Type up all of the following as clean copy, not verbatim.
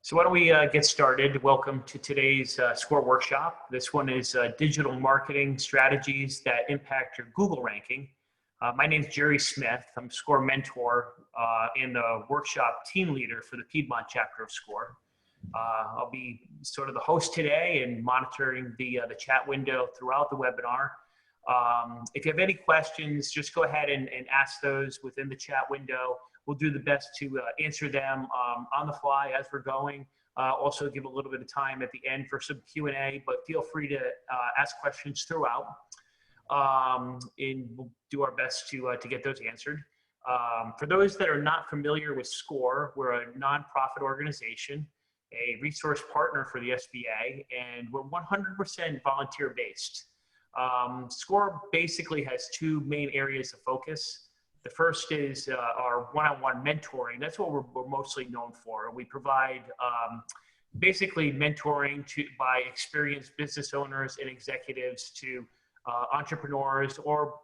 So why don't we get started? Welcome to today's SCORE workshop. This one is digital marketing strategies that impact your Google ranking. My name is Jerry Smith. I'm SCORE mentor and the workshop team leader for the Piedmont chapter of SCORE. I'll be sort of the host today and monitoring the chat window throughout the webinar. If you have any questions, just go ahead and ask those within the chat window. We'll do the best to answer them on the fly as we're going. Also give a little bit of time at the end for some Q&A, but feel free to ask questions throughout. And we'll do our best to get those answered. For those that are not familiar with SCORE, we're a nonprofit organization, a resource partner for the SBA, and we're 100% volunteer-based. SCORE basically has two main areas of focus. The first is our one-on-one mentoring. That's what we're mostly known for. We provide basically mentoring by experienced business owners and executives to entrepreneurs or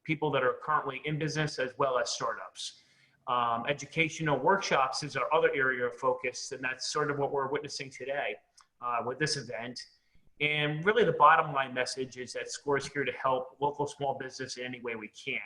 people that are currently in business as well as startups. Educational workshops is our other area of focus, and that's sort of what we're witnessing today with this event. And really the bottom line message is that SCORE is here to help local small business in any way we can.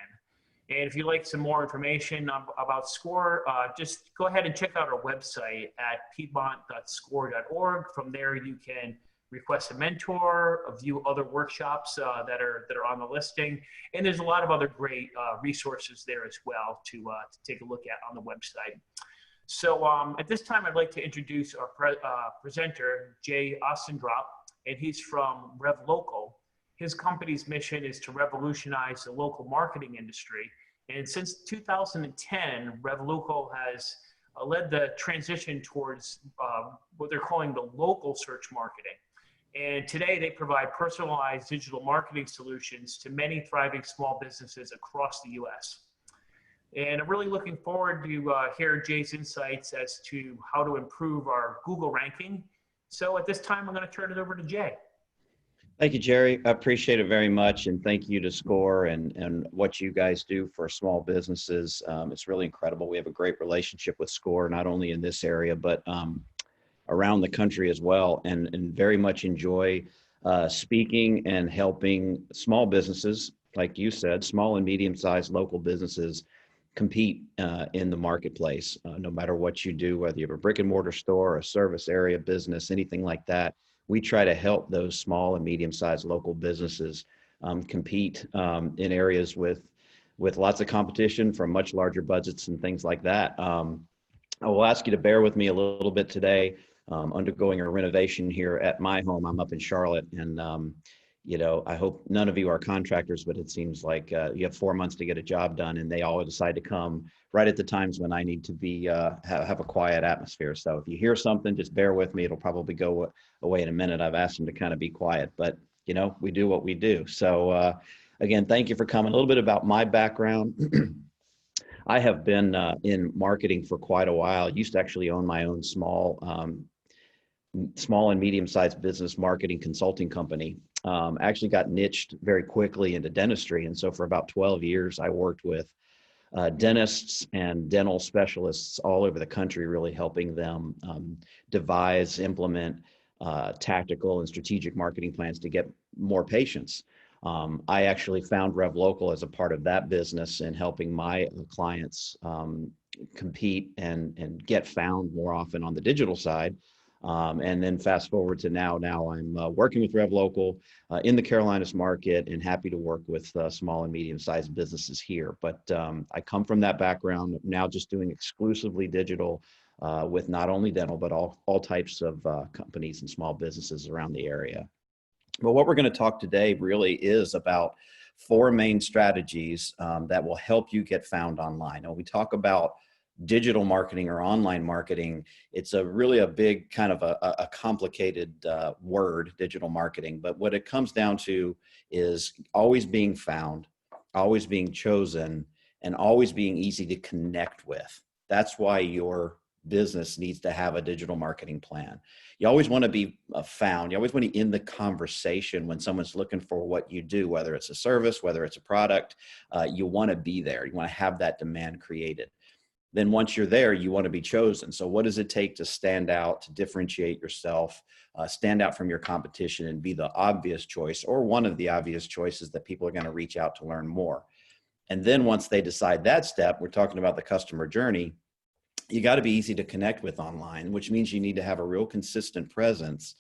And if you'd like some more information about SCORE, just go ahead and check out our website at piedmont.score.org. From there, you can request a mentor, view other workshops that are on the listing. And there's a lot of other great resources there as well to take a look at on the website. So at this time, I'd like to introduce our presenter, Jay Ostendrop, and he's from RevLocal. His company's mission is to revolutionize the local marketing industry. And since 2010, RevLocal has led the transition towards what they're calling the local search marketing. And today they provide personalized digital marketing solutions to many thriving small businesses across the US. And I'm really looking forward to hear Jay's insights as to how to improve our Google ranking. So at this time, I'm going to turn it over to Jay. Thank you, Jerry. I appreciate it very much. And thank you to SCORE and what you guys do for small businesses. It's really incredible. We have a great relationship with SCORE, not only in this area, but around the country as well. And very much enjoy speaking and helping small businesses, like you said, small and medium-sized local businesses compete in the marketplace. No matter what you do, whether you have a brick and mortar store, a service area business, anything like that, we try to help those small and medium-sized local businesses compete in areas with lots of competition from much larger budgets and things like that. I will ask you to bear with me a little bit today. Undergoing a renovation here at my home. I'm up in Charlotte, and you know, I hope none of you are contractors, but it seems like you have 4 months to get a job done, and they all decide to come right at the times when I need to be have a quiet atmosphere. So if you hear something, just bear with me. It'll probably go away in a minute. I've asked them to kind of be quiet, but you know, we do what we do. So again, thank you for coming. A little bit about my background. I have been in marketing for quite a while. I used to actually own my own small and medium-sized business marketing consulting company. Actually got niched very quickly into dentistry. And so for about 12 years, I worked with dentists and dental specialists all over the country, really helping them devise, implement tactical and strategic marketing plans to get more patients. I actually found RevLocal as a part of that business and helping my clients compete and get found more often on the digital side. And then fast forward to now I'm working with RevLocal in the Carolinas market and happy to work with small and medium-sized businesses here. But I come from that background, now just doing exclusively digital with not only dental, but all types of companies and small businesses around the area. But what we're going to talk today really is about 4 main strategies that will help you get found online. When we talk about digital marketing or online marketing, it's really a big kind of a complicated word, digital marketing. But what it comes down to is always being found, always being chosen, and always being easy to connect with. That's why your business needs to have a digital marketing plan. You always want to be found. You always want to be in the conversation when someone's looking for what you do, whether it's a service, whether it's a product. You want to be there. You want to have that demand created. then once you're there, you want to be chosen. So what does it take to stand out, to differentiate yourself, stand out from your competition and be the obvious choice or one of the obvious choices that people are going to reach out to learn more? And then once they decide that step, we're talking about the customer journey, you got to be easy to connect with online, which means you need to have a real consistent presence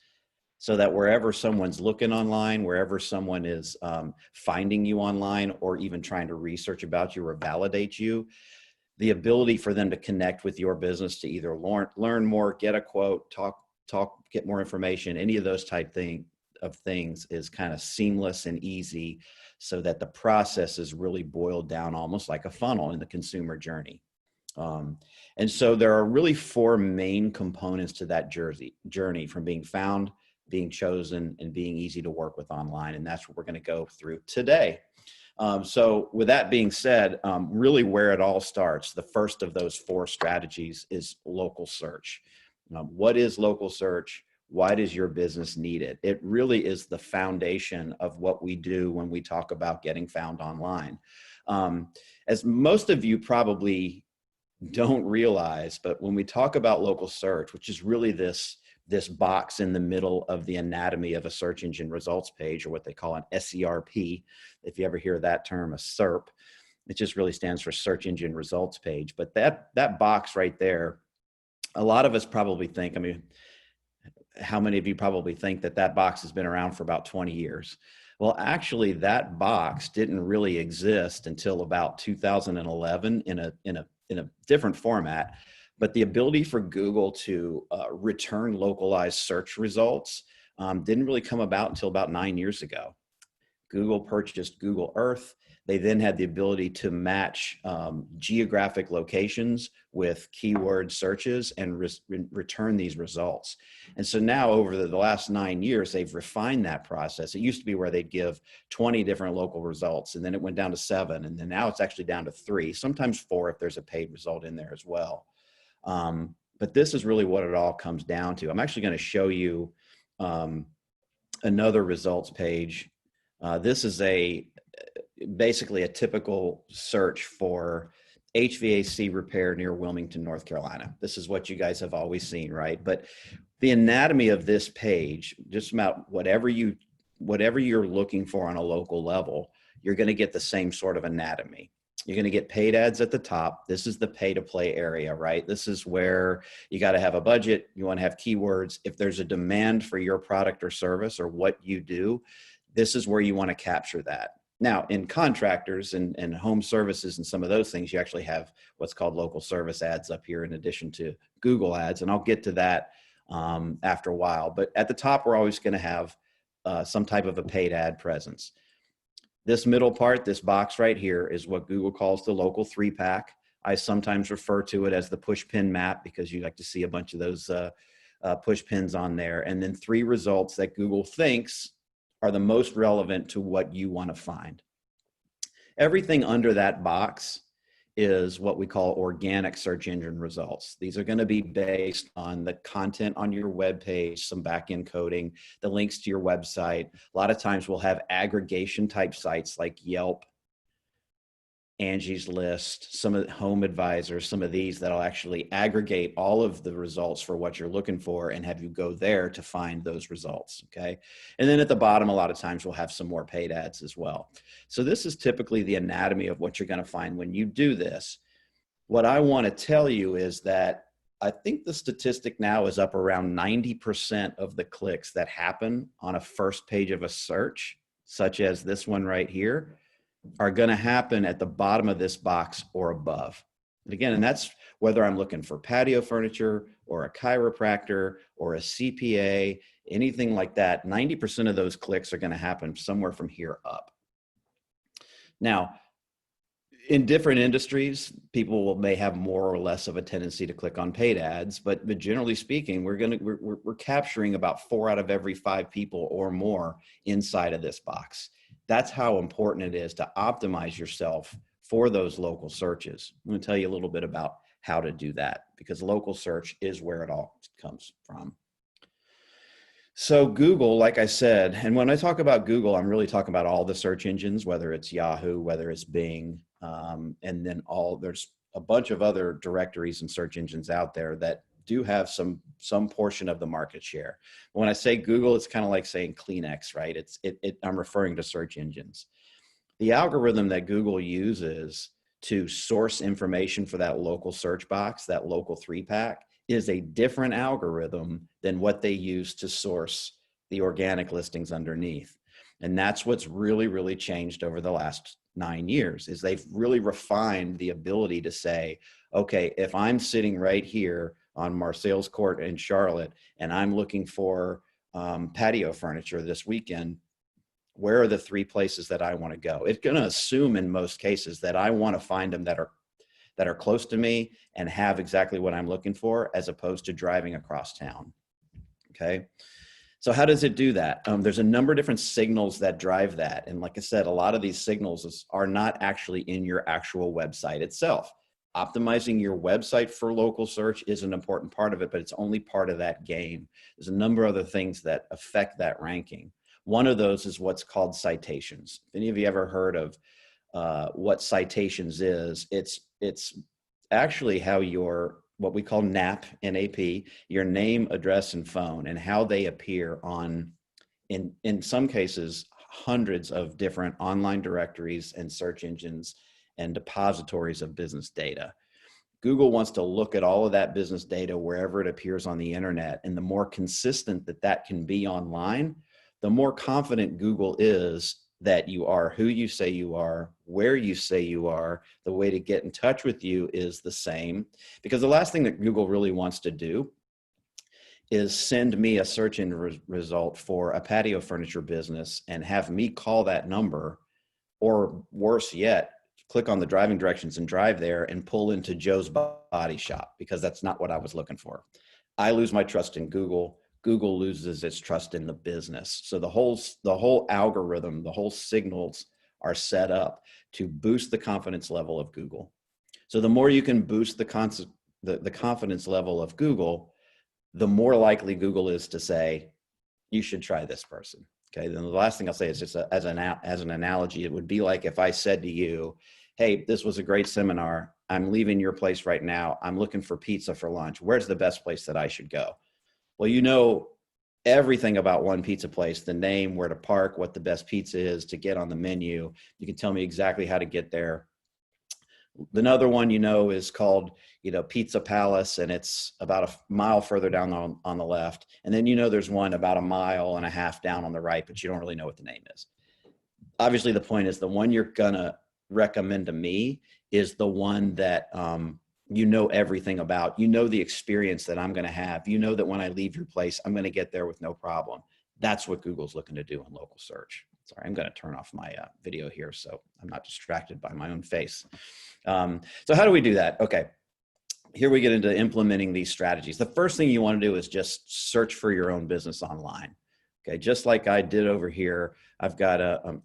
so that wherever someone's looking online, wherever someone is finding you online or even trying to research about you or validate you, the ability for them to connect with your business to either learn more, get a quote, talk, get more information, any of those type of things is kind of seamless and easy so that the process is really boiled down almost like a funnel in the consumer journey. And so there are really four main components to that journey from being found, being chosen, and being easy to work with online. And that's what we're going to go through today. So with that being said, really where it all starts, the first of those four strategies is local search. What is local search? Why does your business need it? It really is the foundation of what we do when we talk about getting found online. As most of you probably don't realize, but when we talk about local search, which is really this box in the middle of the anatomy of a search engine results page, or what they call an SERP. If you ever hear that term, a SERP, it just really stands for search engine results page. But that box right there, a lot of us probably think, I mean, how many of you probably think that box has been around for about 20 years? Well, actually that box didn't really exist until about 2011 in a different format. But the ability for Google to return localized search results didn't really come about until about 9 years ago. Google purchased Google Earth. They then had the ability to match geographic locations with keyword searches and return these results. And so now over the last 9 years, they've refined that process. It used to be where they'd give 20 different local results, and then it went down to 7, and then now it's actually down to 3, sometimes 4 if there's a paid result in there as well. But this is really what it all comes down to. I'm actually going to show you another results page. This is basically a typical search for HVAC repair near Wilmington, North Carolina. This is what you guys have always seen, right? But the anatomy of this page, just about whatever you're looking for on a local level, you're going to get the same sort of anatomy. You're going to get paid ads at the top. This is the pay to play area, right? This is where you got to have a budget. You want to have keywords. If there's a demand for your product or service or what you do, this is where you want to capture that. Now, in contractors and home services and some of those things, you actually have what's called local service ads up here in addition to Google ads. And I'll get to that after a while. But at the top, we're always going to have some type of a paid ad presence. This middle part, this box right here, is what Google calls the local 3-pack. I sometimes refer to it as the push pin map because you like to see a bunch of those push pins on there. And then 3 results that Google thinks are the most relevant to what you want to find. Everything under that box is what we call organic search engine results. These are going to be based on the content on your web page, some back-end coding, the links to your website. A lot of times we'll have aggregation type sites like Yelp, Angie's List, some of the Home Advisor, some of these that'll actually aggregate all of the results for what you're looking for and have you go there to find those results, okay? And then at the bottom, a lot of times we'll have some more paid ads as well. So this is typically the anatomy of what you're gonna find when you do this. What I wanna tell you is that I think the statistic now is up around 90% of the clicks that happen on a first page of a search, such as this one right here, are going to happen at the bottom of this box or above. And again, and that's whether I'm looking for patio furniture or a chiropractor or a CPA, anything like that, 90% of those clicks are going to happen somewhere from here up. Now, in different industries, people may have more or less of a tendency to click on paid ads, but generally speaking, we're capturing about 4 out of every 5 people or more inside of this box. That's how important it is to optimize yourself for those local searches. I'm going to tell you a little bit about how to do that because local search is where it all comes from. So Google, like I said, and when I talk about Google, I'm really talking about all the search engines, whether it's Yahoo, whether it's Bing, and then there's a bunch of other directories and search engines out there that do have some portion of the market share. When I say Google, it's kind of like saying Kleenex, right? I'm referring to search engines. The algorithm that Google uses to source information for that local search box, that local 3-pack, is a different algorithm than what they use to source the organic listings underneath. And that's what's really, really changed over the last 9 years, is they've really refined the ability to say, okay, if I'm sitting right here on Marseilles Court in Charlotte and I'm looking for patio furniture this weekend, where are the 3 places that I want to go? It's going to assume in most cases that I want to find them that are close to me and have exactly what I'm looking for, as opposed to driving across town. Okay. So how does it do that? There's a number of different signals that drive that. And like I said, a lot of these signals are not actually in your actual website itself. Optimizing your website for local search is an important part of it, but it's only part of that game. There's a number of other things that affect that ranking. One of those is what's called citations. If any of you ever heard of what citations is, it's actually how what we call NAP, N-A-P, your name, address, and phone, and how they appear on, in some cases, hundreds of different online directories and search engines and depositories of business data. Google wants to look at all of that business data wherever it appears on the internet. And the more consistent that can be online, the more confident Google is that you are who you say you are, where you say you are. The way to get in touch with you is the same. Because the last thing that Google really wants to do is send me a search engine result for a patio furniture business and have me call that number, or worse yet, click on the driving directions and drive there and pull into Joe's Body Shop, because that's not what I was looking for. I lose my trust in Google. Google loses its trust in the business. So the whole algorithm, the whole signals are set up to boost the confidence level of Google. So the more you can boost the confidence level of Google, the more likely Google is to say, you should try this person. Okay. Then the last thing I'll say is just as an analogy, it would be like if I said to you, hey, this was a great seminar. I'm leaving your place right now. I'm looking for pizza for lunch. Where's the best place that I should go? Well, you know everything about one pizza place, the name, where to park, what the best pizza is, to get on the menu. You can tell me exactly how to get there. Another one, is called, Pizza Palace, and it's about a mile further down on the left. And then, there's one about 1.5 miles down on the right, but you don't really know what the name is. Obviously, the point is the one you're going to recommend to me is the one that, everything about, the experience that I'm going to have, that when I leave your place, I'm going to get there with no problem. That's what Google's looking to do in local search. Sorry, I'm going to turn off my video here so I'm not distracted by my own face. So how do we do that? Okay, here we get into implementing these strategies. The first thing you want to do is just search for your own business online. Okay, just like I did over here, I've got a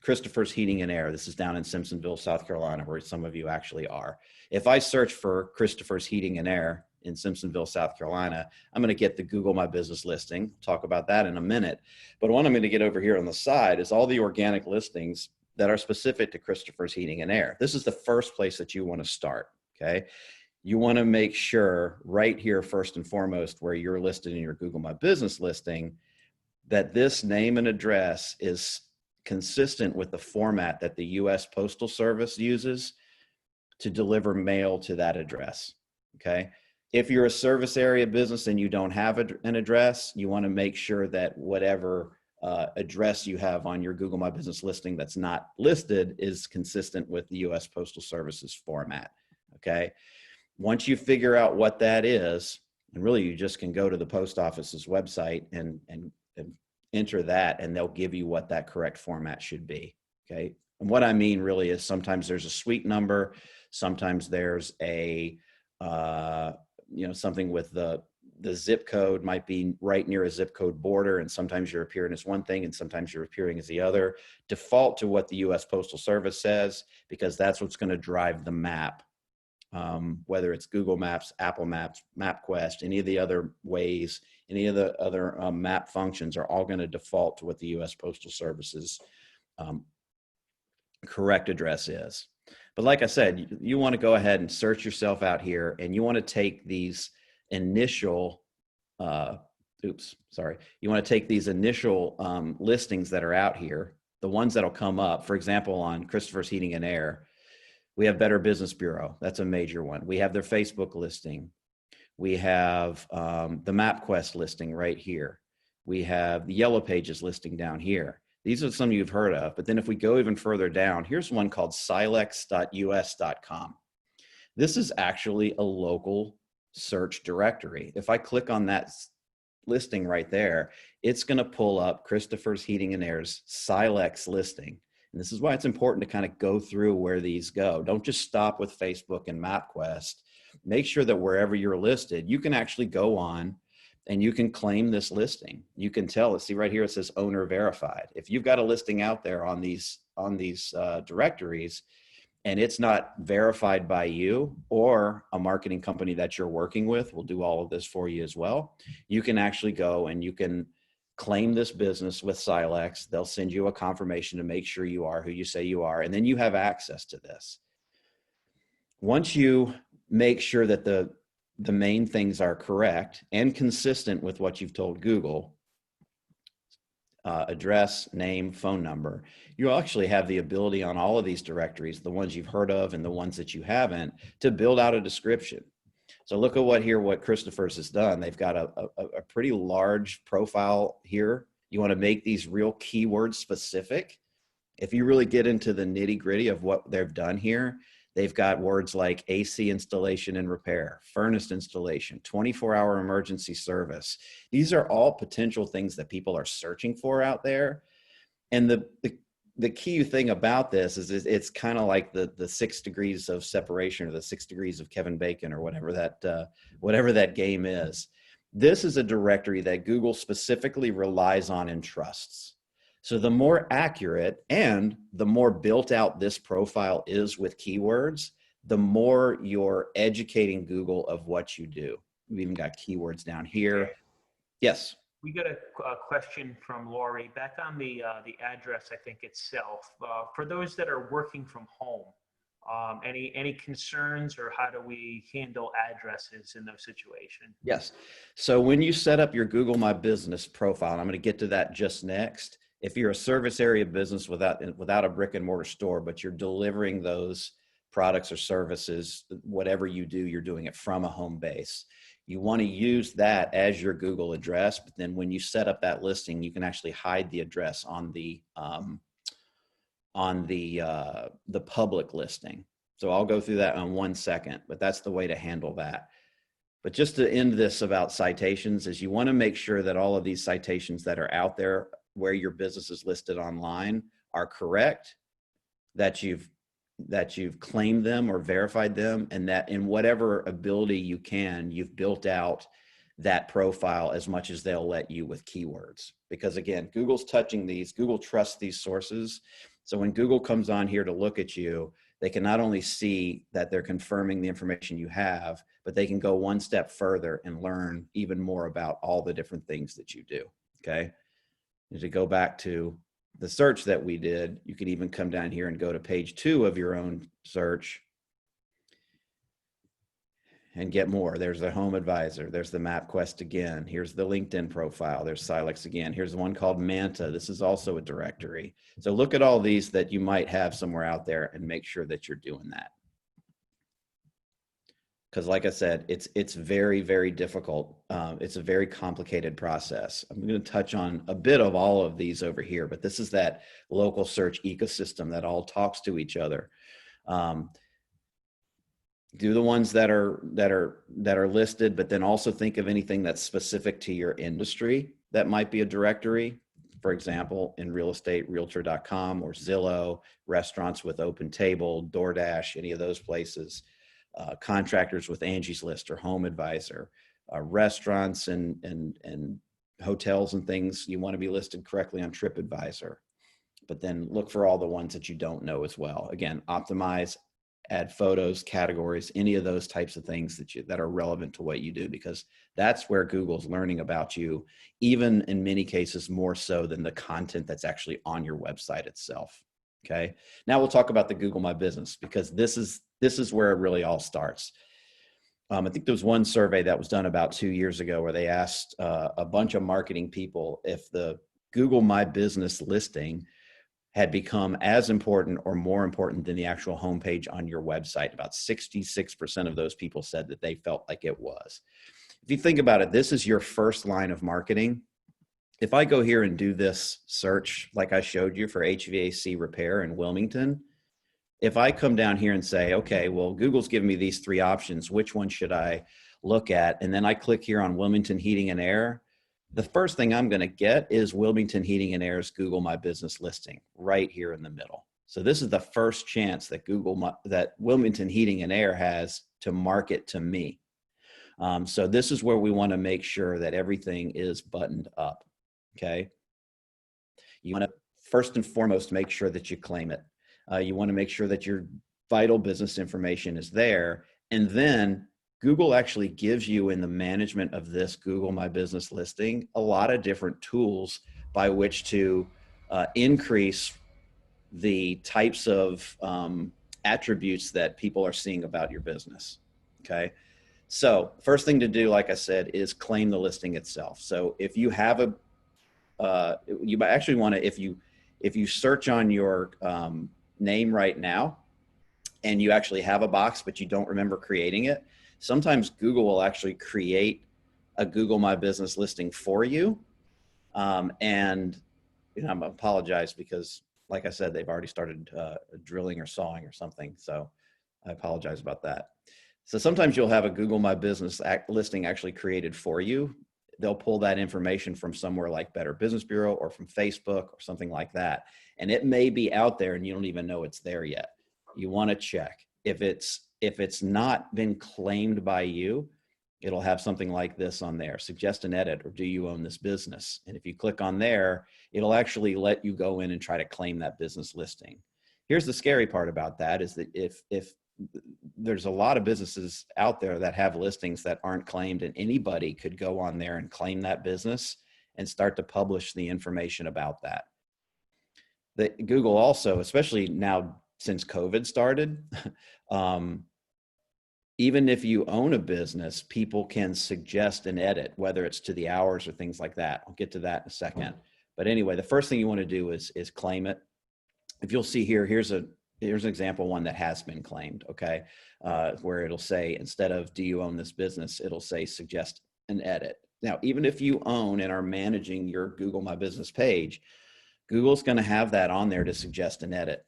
Christopher's Heating and Air. This is down in Simpsonville, South Carolina, where some of you actually are. If I search for Christopher's Heating and Air in Simpsonville, South Carolina, I'm going to get the Google My Business listing. Talk about that in a minute. But what I'm going to get over here on the side is all the organic listings that are specific to Christopher's Heating and Air. This is the first place that you want to start, okay? You want to make sure right here, first and foremost, where you're listed in your Google My Business listing, that this name and address is consistent with the format that the U.S. Postal Service uses to deliver mail to that address, okay? If you're a service area business and you don't have an address, you want to make sure that whatever address you have on your Google My Business listing that's not listed is consistent with the U.S. Postal Service's format, okay? Once you figure out what that is, and really you just can go to the post office's website and enter that, and they'll give you what that correct format should be, okay? And what I mean really is sometimes there's a suite number, sometimes there's a, something with the zip code might be right near a zip code border, and sometimes you're appearing as one thing and sometimes you're appearing as the other. Default to what the U.S. Postal Service says, because that's what's going to drive the map. Whether it's Google Maps, Apple Maps, MapQuest, any of the other ways, any of the other map functions are all going to default to what the U.S. Postal Service's correct address is. But like I said, you want to go ahead and search yourself out here, and you want to take these initial, you want to take these initial listings that are out here, the ones that'll come up. For example, on Christopher's Heating and Air, we have Better Business Bureau. That's a major one. We have their Facebook listing. We have the MapQuest listing right here. We have the Yellow Pages listing down here. These are some you've heard of, but then if we go even further down, here's one called silex.us.com. This is actually a local search directory. If I click on that listing right there, it's going to pull up Christopher's Heating and Air's Silex listing. And this is why it's important to kind of go through where these go. Don't just stop with Facebook and MapQuest. Make sure that wherever you're listed, you can actually go on and you can claim this listing. You can tell it. See right here, it says owner verified. If you've got a listing out there on these directories and it's not verified by you or a marketing company that you're working with, will do all of this for you as well. You can actually go and you can claim this business with Silex. They'll send you a confirmation to make sure you are who you say you are, and then you have access to this. Once you make sure that the main things are correct and consistent with what you've told Google, address, name, phone number, you actually have the ability on all of these directories, the ones you've heard of and the ones that you haven't, to build out a description. So look at what Christopher's has done. They've got a pretty large profile here. You want to make these real keyword specific. If you really get into the nitty gritty of what they've done here, they've got words like AC installation and repair, furnace installation, 24-hour emergency service. These are all potential things that people are searching for out there. And the key thing about this is it's kind of like the 6 degrees of separation, or the 6 degrees of Kevin Bacon, or whatever that game is. This is a directory that Google specifically relies on and trusts. So the more accurate and the more built out this profile is with keywords, the more you're educating Google of what you do. We've even got keywords down here. Okay. Yes. We got a question from Lori back on the address, I think itself. For those that are working from home, any concerns, or how do we handle addresses in those situations? Yes. So when you set up your Google My Business profile, and I'm going to get to that just next. If you're a service area business without a brick and mortar store, but you're delivering those products or services, whatever you do, you're doing it from a home base. You want to use that as your Google address, but then when you set up that listing, you can actually hide the address on the public listing. So I'll go through that in 1 second, but that's the way to handle that. But just to end this about citations, is you want to make sure that all of these citations that are out there where your business is listed online are correct, that you've claimed them or verified them, and that in whatever ability you can, you've built out that profile as much as they'll let you with keywords. Because again, Google's touching these, Google trusts these sources. So when Google comes on here to look at you, they can not only see that they're confirming the information you have, but they can go one step further and learn even more about all the different things that you do, okay? And to go back to the search that we did, you can even come down here and go to page 2 of your own search and get more. There's the Home Advisor. There's the MapQuest again. Here's the LinkedIn profile. There's Silex again. Here's one called Manta. This is also a directory. So look at all these that you might have somewhere out there and make sure that you're doing that. Because like I said, it's very, very difficult. It's a very complicated process. I'm going to touch on a bit of all of these over here, but this is that local search ecosystem that all talks to each other. Do the ones that are listed, but then also think of anything that's specific to your industry that might be a directory. For example, in real estate, realtor.com, or Zillow, restaurants with Open Table, DoorDash, any of those places. Contractors with Angie's List or Home Advisor, restaurants and hotels and things, you want to be listed correctly on TripAdvisor. But then look for all the ones that you don't know as well. Again, optimize, add photos, categories, any of those types of things that are relevant to what you do, because that's where Google's learning about you, even in many cases more so than the content that's actually on your website itself. Okay. Now we'll talk about the Google My Business, because this is where it really all starts. I think there was one survey that was done about 2 years ago where they asked a bunch of marketing people if the Google My Business listing had become as important or more important than the actual homepage on your website. About 66% of those people said that they felt like it was. If you think about it, this is your first line of marketing. If I go here and do this search, like I showed you for HVAC repair in Wilmington, if I come down here and say, okay, well, Google's given me these 3 options, which one should I look at? And then I click here on Wilmington Heating and Air. The first thing I'm going to get is Wilmington Heating and Air's Google My Business listing right here in the middle. So this is the first chance that that Wilmington Heating and Air has to market to me. So this is where we want to make sure that everything is buttoned up. Okay. You want to first and foremost make sure that you claim it. You want to make sure that your vital business information is there. And then Google actually gives you, in the management of this Google My Business listing, a lot of different tools by which to increase the types of attributes that people are seeing about your business. Okay. So first thing to do, like I said, is claim the listing itself. So if you have you actually want to, if you search on your name right now and you actually have a box, but you don't remember creating it, sometimes Google will actually create a Google My Business listing for you. And I apologize because, like I said, they've already started drilling or sawing or something. So I apologize about that. So sometimes you'll have a Google My Business listing actually created for you. They'll pull that information from somewhere like Better Business Bureau or from Facebook or something like that. And it may be out there and you don't even know it's there yet. You want to check. If it's not been claimed by you, it'll have something like this on there: suggest an edit, or do you own this business? And if you click on there, it'll actually let you go in and try to claim that business listing. Here's the scary part about that, is that if there's a lot of businesses out there that have listings that aren't claimed, and anybody could go on there and claim that business and start to publish the information about that. Google also, especially now since COVID started, even if you own a business, people can suggest an edit, whether it's to the hours or things like that. I'll get to that in a second. But anyway, the first thing you want to do is claim it. If you'll see here, here's an example one that has been claimed, okay, where it'll say, instead of do you own this business, it'll say suggest an edit. Now, even if you own and are managing your Google My Business page, Google's going to have that on there to suggest an edit.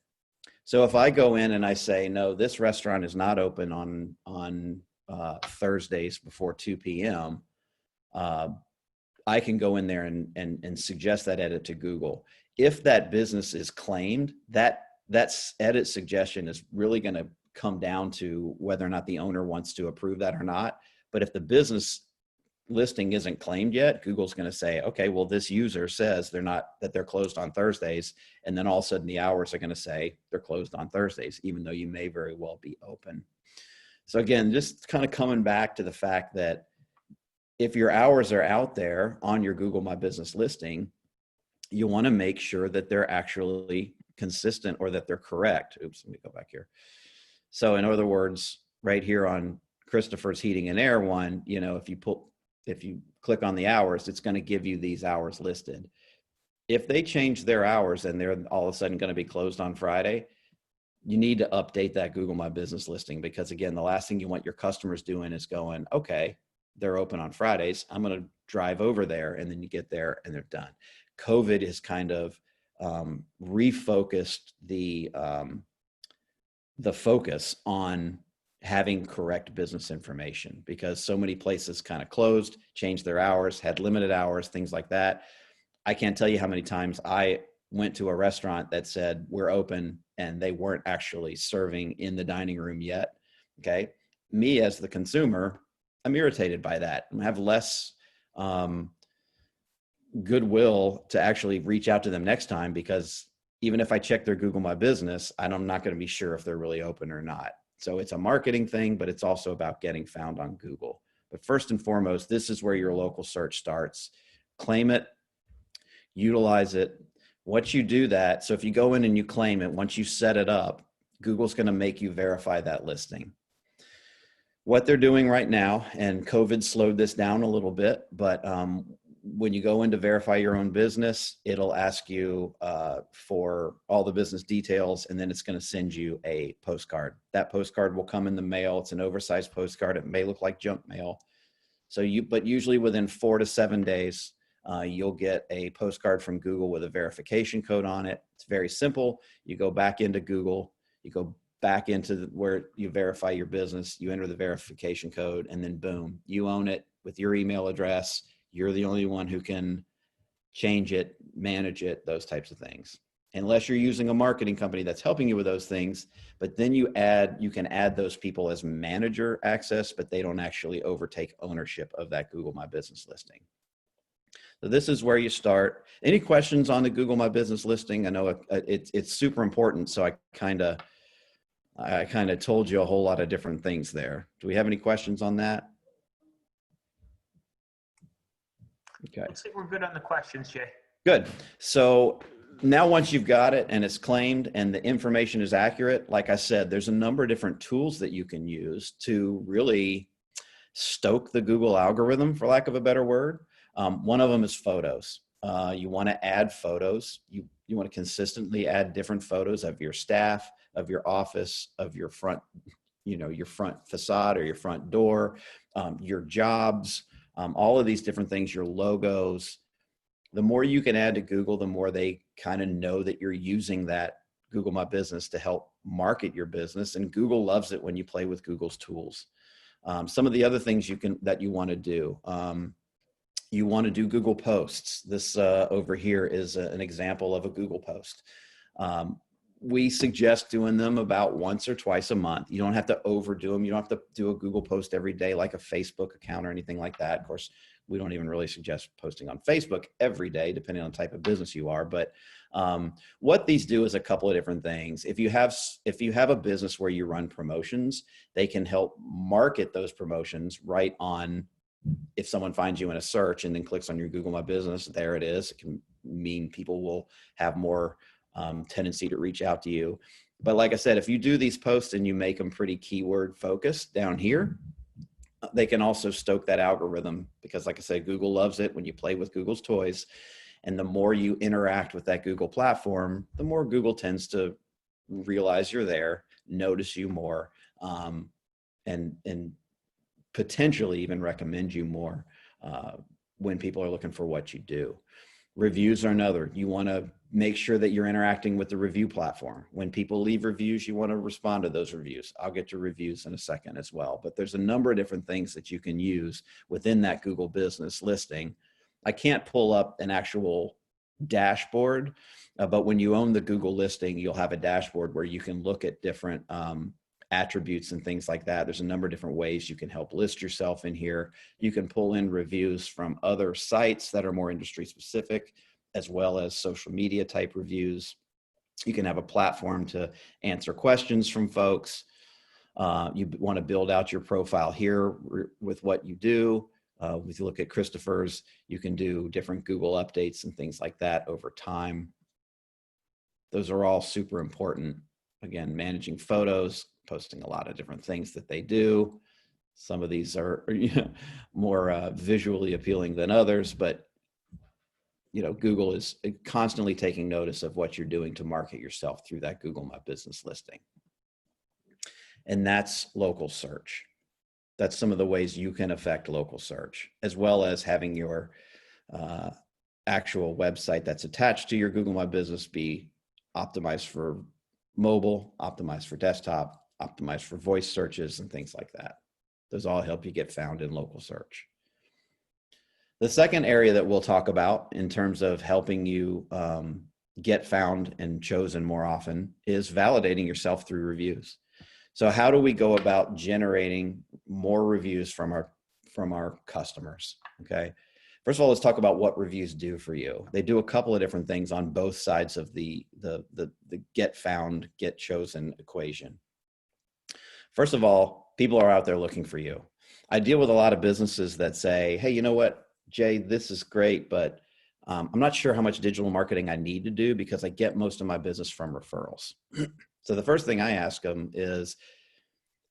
So if I go in and I say, no, this restaurant is not open on Thursdays before 2 p.m., I can go in there and suggest that edit to Google. If that business is claimed, that edit suggestion is really going to come down to whether or not the owner wants to approve that or not. But if the business listing isn't claimed yet, Google's going to say, okay, well, this user says they're closed on Thursdays. And then all of a sudden the hours are going to say they're closed on Thursdays, even though you may very well be open. So again, just kind of coming back to the fact that if your hours are out there on your Google My Business listing, you want to make sure that they're actually consistent or that they're correct. Oops, let me go back here. So in other words, right here on Christopher's Heating and Air one, if you click on the hours, it's going to give you these hours listed. If they change their hours and they're all of a sudden going to be closed on Friday, you need to update that Google My Business listing, because again, the last thing you want your customers doing is going, okay, they're open on Fridays, I'm going to drive over there, and then you get there and they're done. COVID has kind of refocused the focus on having correct business information, because so many places kind of closed, changed their hours, had limited hours, things like that. I can't tell you how many times I went to a restaurant that said we're open and they weren't actually serving in the dining room yet. Okay. Me as the consumer, I'm irritated by that. I have less goodwill to actually reach out to them next time, because even if I check their Google My Business, I'm not going to be sure if they're really open or not. So it's a marketing thing, but it's also about getting found on Google. But first and foremost, this is where your local search starts. Claim it, utilize it. Once you do that, so if you go in and you claim it, once you set it up, Google's going to make you verify that listing. What they're doing right now, and COVID slowed this down a little bit, but when you go in to verify your own business, it'll ask you for all the business details, and then it's going to send you a postcard. That postcard will come in the mail. It's an oversized postcard. It may look like junk mail. But usually within 4 to 7 days, you'll get a postcard from Google with a verification code on it. It's very simple. You go back into Google, you go back into where you verify your business, you enter the verification code, and then boom, you own it with your email address. You're the only one who can change it, manage it, those types of things. Unless you're using a marketing company that's helping you with those things, but then you can add those people as manager access, but they don't actually overtake ownership of that Google My Business listing. So this is where you start. Any questions on the Google My Business listing? I know it's super important, so I kind of told you a whole lot of different things there. Do we have any questions on that? Okay. Looks like we're good on the questions, Jay. Good. So now once you've got it and it's claimed and the information is accurate, like I said, there's a number of different tools that you can use to really stoke the Google algorithm, for lack of a better word. One of them is photos. You want to add photos. You want to consistently add different photos of your staff, of your office, of your front, your front facade or your front door, your jobs, all of these different things, your logos. The more you can add to Google, the more they kind of know that you're using that Google My Business to help market your business. And Google loves it when you play with Google's tools. Some of the other things that you want to do. You want to do Google Posts. This over here is an example of a Google post. We suggest doing them about once or twice a month. You don't have to overdo them. You don't have to do a Google post every day like a Facebook account or anything like that. Of course, we don't even really suggest posting on Facebook every day, depending on the type of business you are. But what these do is a couple of different things. If you have a business where you run promotions, they can help market those promotions right on. If someone finds you in a search and then clicks on your Google My Business, there it is. It can mean people will have more tendency to reach out to you. But like I said, if you do these posts and you make them pretty keyword focused down here, they can also stoke that algorithm because, like I said, Google loves it when you play with Google's toys. And the more you interact with that Google platform, the more Google tends to realize you're there, notice you more, and potentially even recommend you more when people are looking for what you do. Reviews are another. You want to make sure that you're interacting with the review platform. When people leave reviews, you want to respond to those reviews. I'll get to reviews in a second as well. But there's a number of different things that you can use within that Google business listing. I can't pull up an actual dashboard, but when you own the Google listing, you'll have a dashboard where you can look at different attributes and things like that. There's a number of different ways you can help list yourself in here. You can pull in reviews from other sites that are more industry specific, as well as social media type reviews. You can have a platform to answer questions from folks. You want to build out your profile here with what you do. If you look at Christopher's, you can do different Google updates and things like that over time. Those are all super important. Again, managing photos, posting a lot of different things that they do. Some of these are more visually appealing than others, but Google is constantly taking notice of what you're doing to market yourself through that Google My Business listing. And that's local search. That's some of the ways you can affect local search, as well as having your actual website that's attached to your Google My Business be optimized for mobile, optimized for desktop, optimized for voice searches and things like that. Those all help you get found in local search. The second area that we'll talk about in terms of helping you get found and chosen more often is validating yourself through reviews. So how do we go about generating more reviews from our customers? Okay. First of all, let's talk about what reviews do for you. They do a couple of different things on both sides of the get found, get chosen equation. First of all, people are out there looking for you. I deal with a lot of businesses that say, hey, you know what, Jay, this is great, but I'm not sure how much digital marketing I need to do because I get most of my business from referrals. So the first thing I ask them is,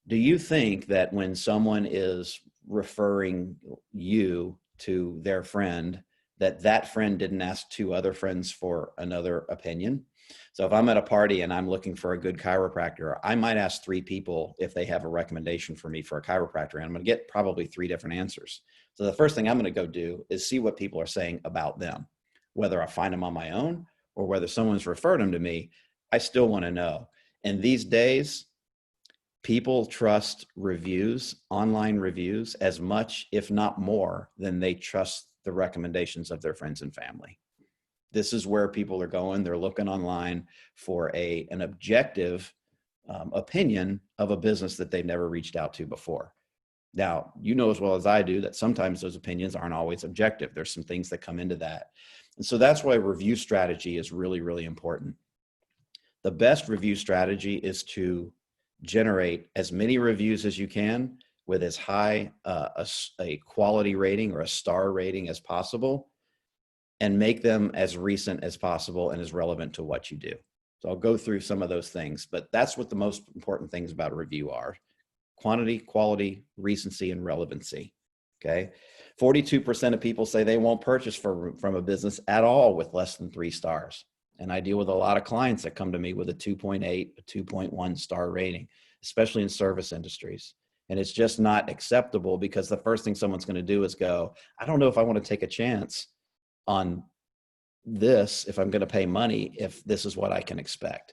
do you think that when someone is referring you to their friend, that that friend didn't ask two other friends for another opinion? So if I'm at a party and I'm looking for a good chiropractor, I might ask three people if they have a recommendation for me for a chiropractor, and I'm going to get probably three different answers. So the first thing I'm going to go do is see what people are saying about them, whether I find them on my own or whether someone's referred them to me. I still want to know. And these days, people trust reviews, online reviews, as much, if not more, than they trust the recommendations of their friends and family. This is where people are going. They're looking online for an objective opinion of a business that they've never reached out to before. Now, you know as well as I do that sometimes those opinions aren't always objective. There's some things that come into that. And so that's why review strategy is really, really important. The best review strategy is to generate as many reviews as you can with as high a quality rating or a star rating as possible, and make them as recent as possible and as relevant to what you do. So I'll go through some of those things, but that's what the most important things about a review are: quantity, quality, recency, and relevancy. Okay. 42% of people say they won't purchase from a business at all with less than 3 stars. And I deal with a lot of clients that come to me with a 2.8, a 2.1 star rating, especially in service industries. And it's just not acceptable, because the first thing someone's going to do is go, I don't know if I want to take a chance on this, if I'm going to pay money, if this is what I can expect.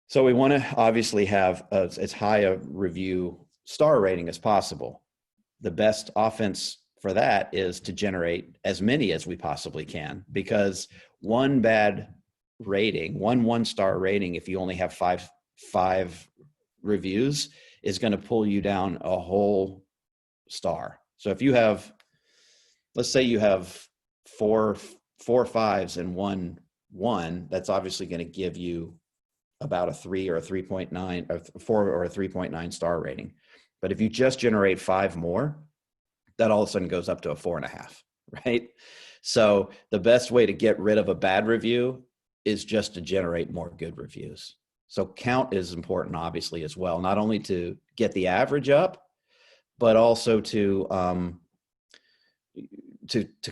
So we want to obviously have as high a review star rating as possible. The best offense for that is to generate as many as we possibly can, because one bad rating, one star rating, if you only have five reviews, is going to pull you down a whole star. So if you have, let's say you have four fives and one, that's obviously going to give you about a 3 or a 3.9, or 4 or a 3.9 star rating. But if you just generate 5 more, that all of a sudden goes up to a 4.5, right? So the best way to get rid of a bad review is just to generate more good reviews. So count is important, obviously, as well, not only to get the average up, but also to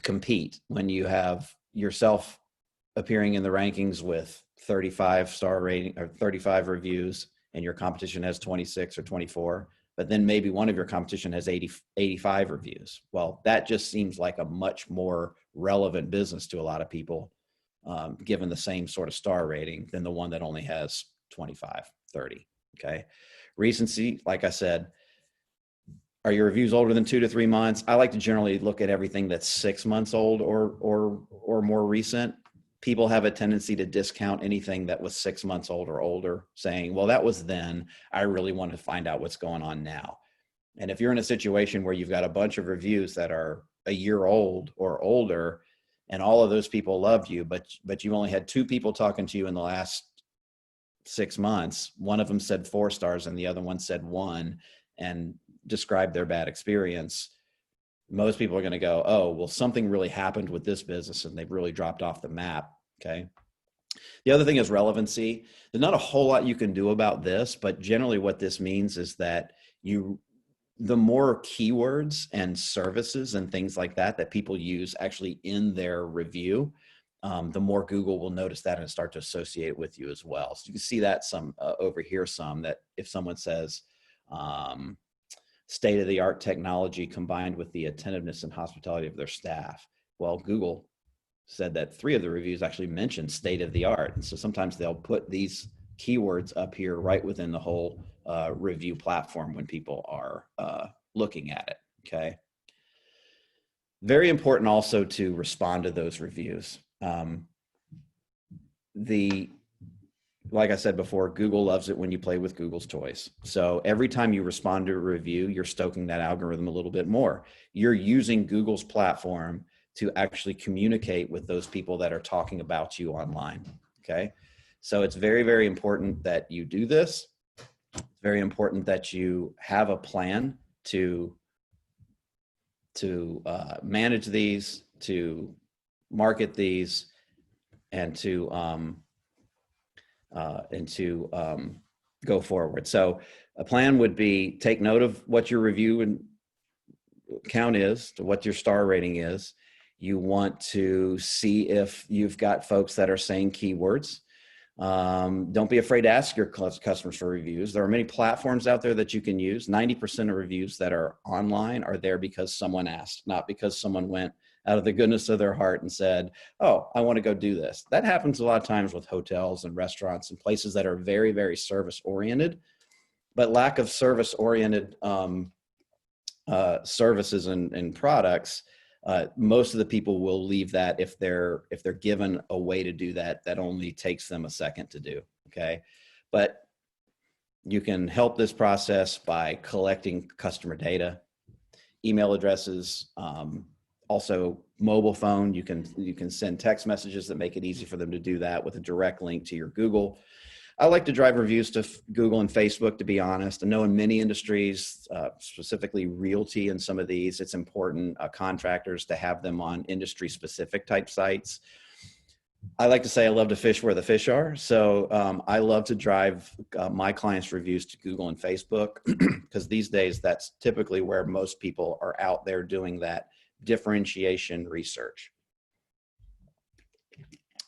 compete. When you have yourself appearing in the rankings with 35 star rating or 35 reviews, and your competition has 26 or 24, but then maybe one of your competition has 85 reviews. Well, that just seems like a much more relevant business to a lot of people, given the same sort of star rating, than the one that only has 25, 30. Okay. Recency, like I said, are your reviews older than 2 to 3 months? I like to generally look at everything that's 6 months old or more recent. People have a tendency to discount anything that was 6 months old or older, saying, well, that was then. I really want to find out what's going on now. And if you're in a situation where you've got a bunch of reviews that are a year old or older, and all of those people love you, but you only had 2 people talking to you in the last 6 months, one of them said 4 stars and the other one said 1, and described their bad experience, most people are going to go, oh, well, something really happened with this business and they've really dropped off the map. Okay. The other thing is relevancy. There's not a whole lot you can do about this, but generally what this means is that the more keywords and services and things like that people use actually in their review, the more Google will notice that and start to associate with you as well. So you can see that some over here, that if someone says, state-of-the-art technology combined with the attentiveness and hospitality of their staff. Well, Google said that 3 of the reviews actually mentioned state-of-the-art. And so sometimes they'll put these keywords up here right within the whole review platform when people are looking at it, okay? Very important also to respond to those reviews. Like I said before, Google loves it when you play with Google's toys. So every time you respond to a review, you're stoking that algorithm a little bit more. You're using Google's platform to actually communicate with those people that are talking about you online. Okay. So it's very, very important that you do this. It's very important that you have a plan to manage these, to market these and to go forward. So a plan would be take note of what your review and count is, to what your star rating is. You want to see if you've got folks that are saying keywords. Don't be afraid to ask your customers for reviews. There are many platforms out there that you can use. 90% of reviews that are online are there because someone asked, not because someone went out of the goodness of their heart and said, oh, I want to go do this. That happens a lot of times with hotels and restaurants and places that are very, very service oriented, but lack of service oriented services and products. Most of the people will leave that if they're given a way to do that only takes them a second to do. Okay. But you can help this process by collecting customer data, email addresses, also mobile phone. You can send text messages that make it easy for them to do that with a direct link to your Google. I like to drive reviews to Google and Facebook, to be honest. I know in many industries, specifically realty and some of these, it's important, contractors, to have them on industry-specific type sites. I like to say I love to fish where the fish are. So I love to drive my clients' reviews to Google and Facebook because these days that's typically where most people are out there doing that differentiation research.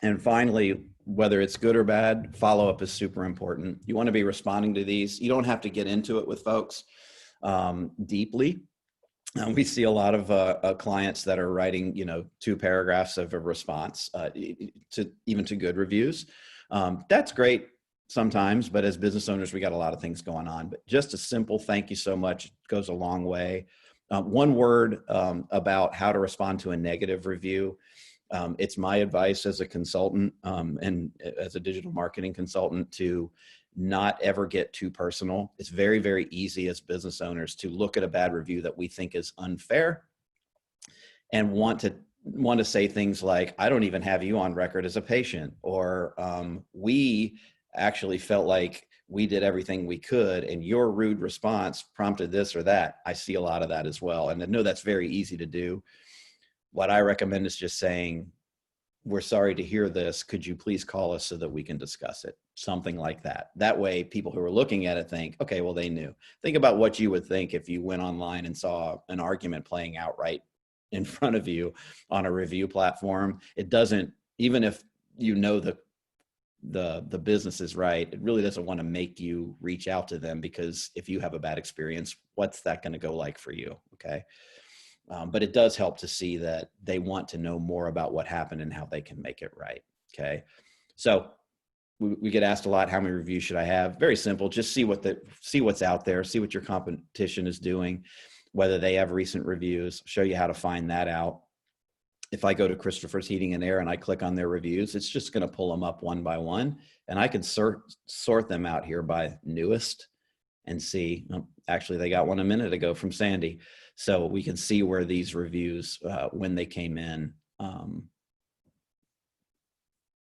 And finally, whether it's good or bad, follow-up is super important. You want to be responding to these. You don't have to get into it with folks deeply. We see a lot of clients that are writing, 2 paragraphs of a response even to good reviews. That's great sometimes, but as business owners, we got a lot of things going on. But just a simple thank you so much goes a long way. One word about how to respond to a negative review. It's my advice as a consultant and as a digital marketing consultant to not ever get too personal. It's very, very easy as business owners to look at a bad review that we think is unfair and want to say things like, I don't even have you on record as a patient, or we actually felt like we did everything we could and your rude response prompted this or that. I see a lot of that as well. And I know that's very easy to do. What I recommend is just saying, we're sorry to hear this. Could you please call us so that we can discuss it? Something like that. That way, people who are looking at it think, okay, well, they knew. Think about what you would think if you went online and saw an argument playing out right in front of you on a review platform. It doesn't, even if you know the business is right, it really doesn't want to make you reach out to them, because if you have a bad experience, what's that going to go like for you? Okay. But it does help to see that they want to know more about what happened and how they can make it right. Okay. So we get asked a lot, how many reviews should I have? Very simple. Just see what's out there, see what your competition is doing, whether they have recent reviews, show you how to find that out. If I go to Christopher's Heating and Air and I click on their reviews, it's just going to pull them up one by one. And I can sort them out here by newest and see, actually they got one a minute ago from Sandy. So we can see where these reviews, when they came in, and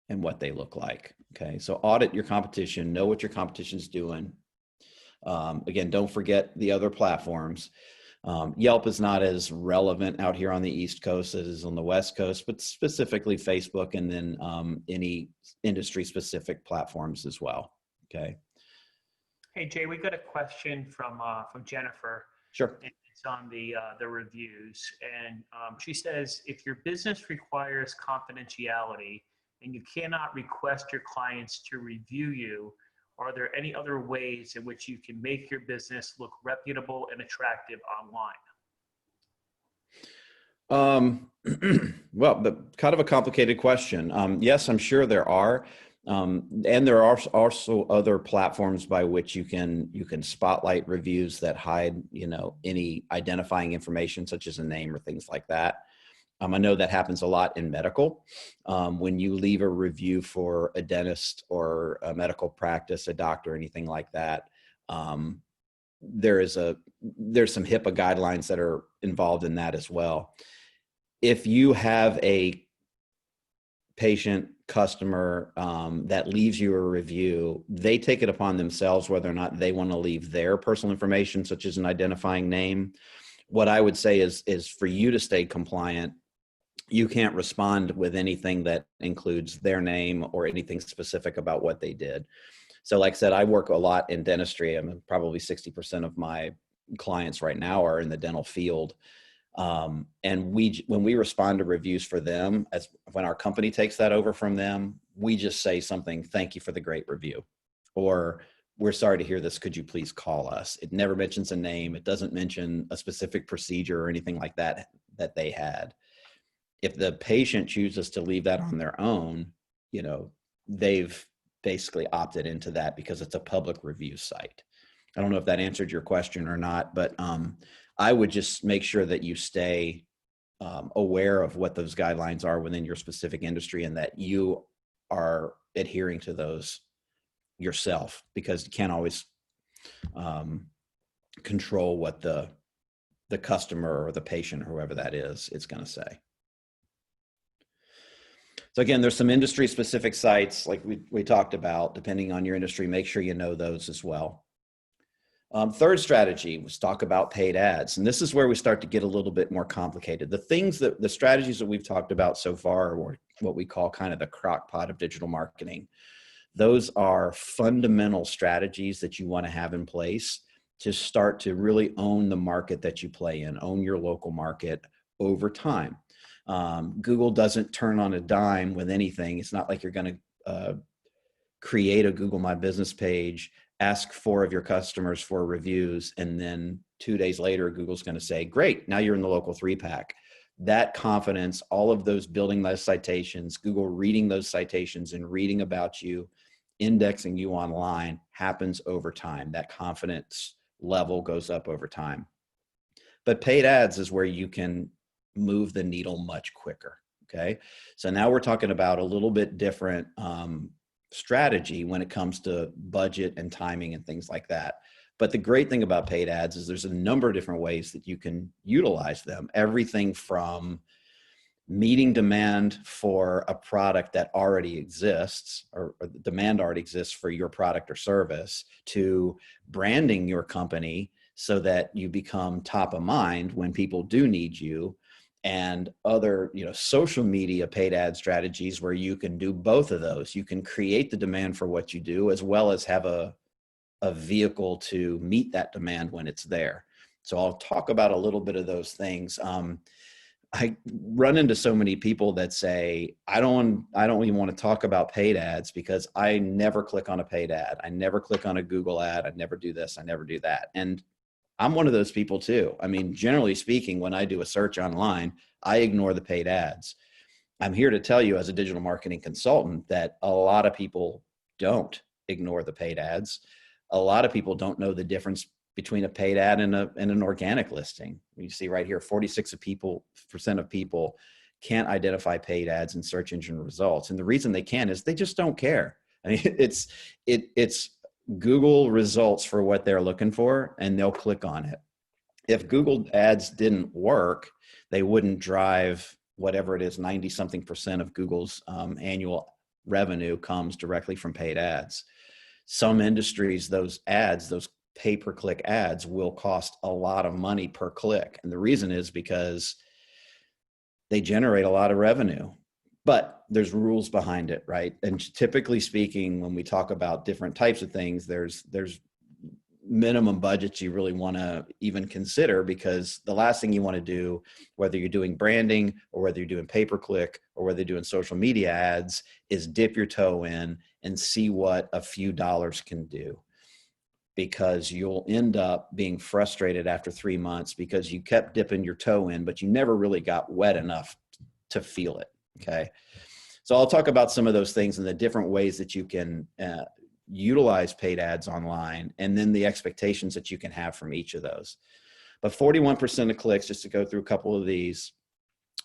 what they look like. Okay, so audit your competition, know what your competition's doing. Again, don't forget the other platforms. Yelp is not as relevant out here on the East Coast as it is on the West Coast, but specifically Facebook, and then any industry-specific platforms as well. Okay. Hey Jay, we got a question from Jennifer. Sure. It's on the reviews, and she says, if your business requires confidentiality and you cannot request your clients to review you, are there any other ways in which you can make your business look reputable and attractive online? Well, kind of a complicated question. Yes, I'm sure there are. And there are also other platforms by which you can spotlight reviews that hide, any identifying information such as a name or things like that. I know that happens a lot in medical. When you leave a review for a dentist or a medical practice, a doctor, anything like that, there's some HIPAA guidelines that are involved in that as well. If you have a patient, customer that leaves you a review, they take it upon themselves whether or not they want to leave their personal information, such as an identifying name. What I would say is for you to stay compliant, you can't respond with anything that includes their name or anything specific about what they did. So like I said, I work a lot in dentistry. I mean, probably 60% of my clients right now are in the dental field. And when we respond to reviews for them, as when our company takes that over from them, we just say something, thank you for the great review, or we're sorry to hear this. Could you please call us? It never mentions a name. It doesn't mention a specific procedure or anything like that that they had. If the patient chooses to leave that on their own, they've basically opted into that because it's a public review site. I don't know if that answered your question or not, but I would just make sure that you stay aware of what those guidelines are within your specific industry and that you are adhering to those yourself, because you can't always control what the customer or the patient, or whoever that is going to say. So again, there's some industry specific sites like we talked about. Depending on your industry, make sure you know those as well. Third strategy was talk about paid ads. And this is where we start to get a little bit more complicated. The strategies that we've talked about so far are what we call kind of the crock pot of digital marketing. Those are fundamental strategies that you want to have in place to start to really own the market that you play in, own your local market over time. Google doesn't turn on a dime with anything. It's not like you're going to create a Google My Business page, ask 4 of your customers for reviews, and then 2 days later, Google's going to say, great, now you're in the local 3-pack. That confidence, all of those building those citations, Google reading those citations and reading about you, indexing you online, happens over time. That confidence level goes up over time. But paid ads is where you can move the needle much quicker. Okay. So now we're talking about a little bit different strategy when it comes to budget and timing and things like that. But the great thing about paid ads is there's a number of different ways that you can utilize them. Everything from meeting demand for a product that already exists, or demand already exists for your product or service, to branding your company so that you become top of mind when people do need you, and other, social media paid ad strategies where you can do both of those. You can create the demand for what you do, as well as have a vehicle to meet that demand when it's there. So I'll talk about a little bit of those things. I run into so many people that say, I don't even want to talk about paid ads because I never click on a paid ad. I never click on a Google ad. I never do this. I never do that. And I'm one of those people too. I mean, generally speaking, when I do a search online, I ignore the paid ads. I'm here to tell you as a digital marketing consultant that a lot of people don't ignore the paid ads. A lot of people don't know the difference between a paid ad and an organic listing. You see right here, 46% of people can't identify paid ads in search engine results. And the reason they can't is they just don't care. I mean, it's Google results for what they're looking for, and they'll click on it. If Google ads didn't work, they wouldn't drive whatever it is, 90-something% of Google's annual revenue comes directly from paid ads. Some industries, those ads, those pay-per-click ads will cost a lot of money per click. And the reason is because they generate a lot of revenue, but there's rules behind it, right? And typically speaking, when we talk about different types of things, there's minimum budgets you really want to even consider, because the last thing you want to do, whether you're doing branding or whether you're doing pay-per-click or whether you're doing social media ads, is dip your toe in and see what a few dollars can do. Because you'll end up being frustrated after 3 months because you kept dipping your toe in, but you never really got wet enough to feel it. Okay. So I'll talk about some of those things and the different ways that you can utilize paid ads online, and then the expectations that you can have from each of those. But 41% of clicks, just to go through a couple of these,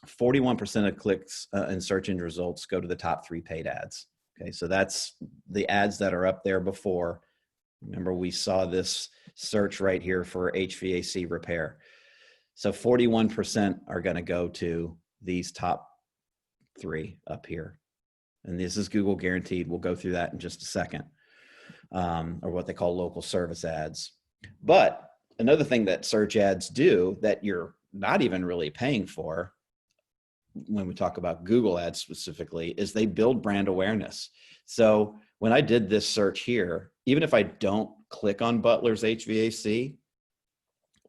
41% of clicks in search engine results go to the top 3 paid ads. Okay. So that's the ads that are up there before. Remember, we saw this search right here for HVAC repair. So 41% are going to go to these top 3 up here. And this is Google guaranteed. We'll go through that in just a second, or what they call local service ads. But another thing that search ads do that you're not even really paying for, when we talk about Google ads specifically, is they build brand awareness. So when I did this search here, even if I don't click on Butler's HVAC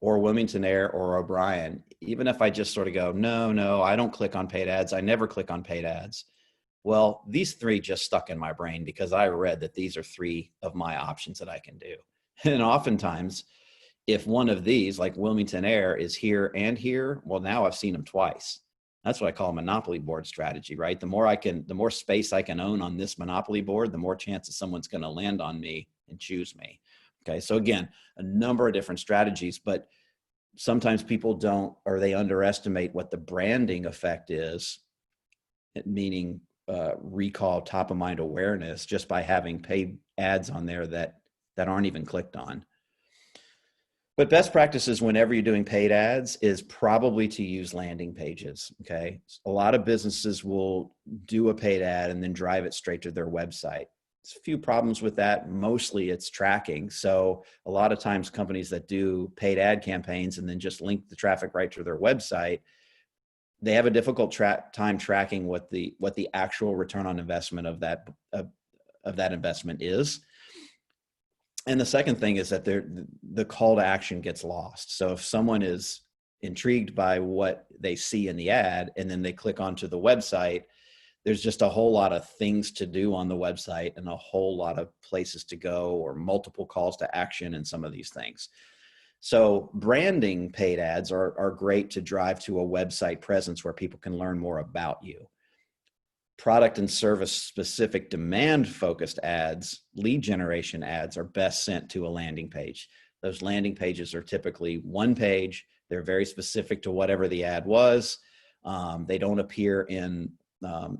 or Wilmington Air or O'Brien, even if I just sort of go, no, I don't click on paid ads. I never click on paid ads. Well, these three just stuck in my brain because I read that these are three of my options that I can do. And oftentimes, if one of these, like Wilmington Air, is here and here, well, now I've seen them twice. That's what I call a monopoly board strategy, right? The more space I can own on this monopoly board, the more chances someone's going to land on me and choose me. Okay. So again, a number of different strategies, but sometimes people don't, or they underestimate what the branding effect is, meaning recall, top of mind awareness, just by having paid ads on there that aren't even clicked on. But best practices whenever you're doing paid ads is probably to use landing pages, okay? A lot of businesses will do a paid ad and then drive it straight to their website. There's a few problems with that. Mostly it's tracking. So a lot of times companies that do paid ad campaigns and then just link the traffic right to their website, they have a difficult time tracking what the actual return on investment of that investment is. And the second thing is that the call to action gets lost. So if someone is intrigued by what they see in the ad and then they click onto the website, there's just a whole lot of things to do on the website and a whole lot of places to go or multiple calls to action and some of these things. So branding paid ads are great to drive to a website presence where people can learn more about you. Product and service specific demand focused ads, lead generation ads, are best sent to a landing page. Those landing pages are typically one page. They're very specific to whatever the ad was. They don't appear in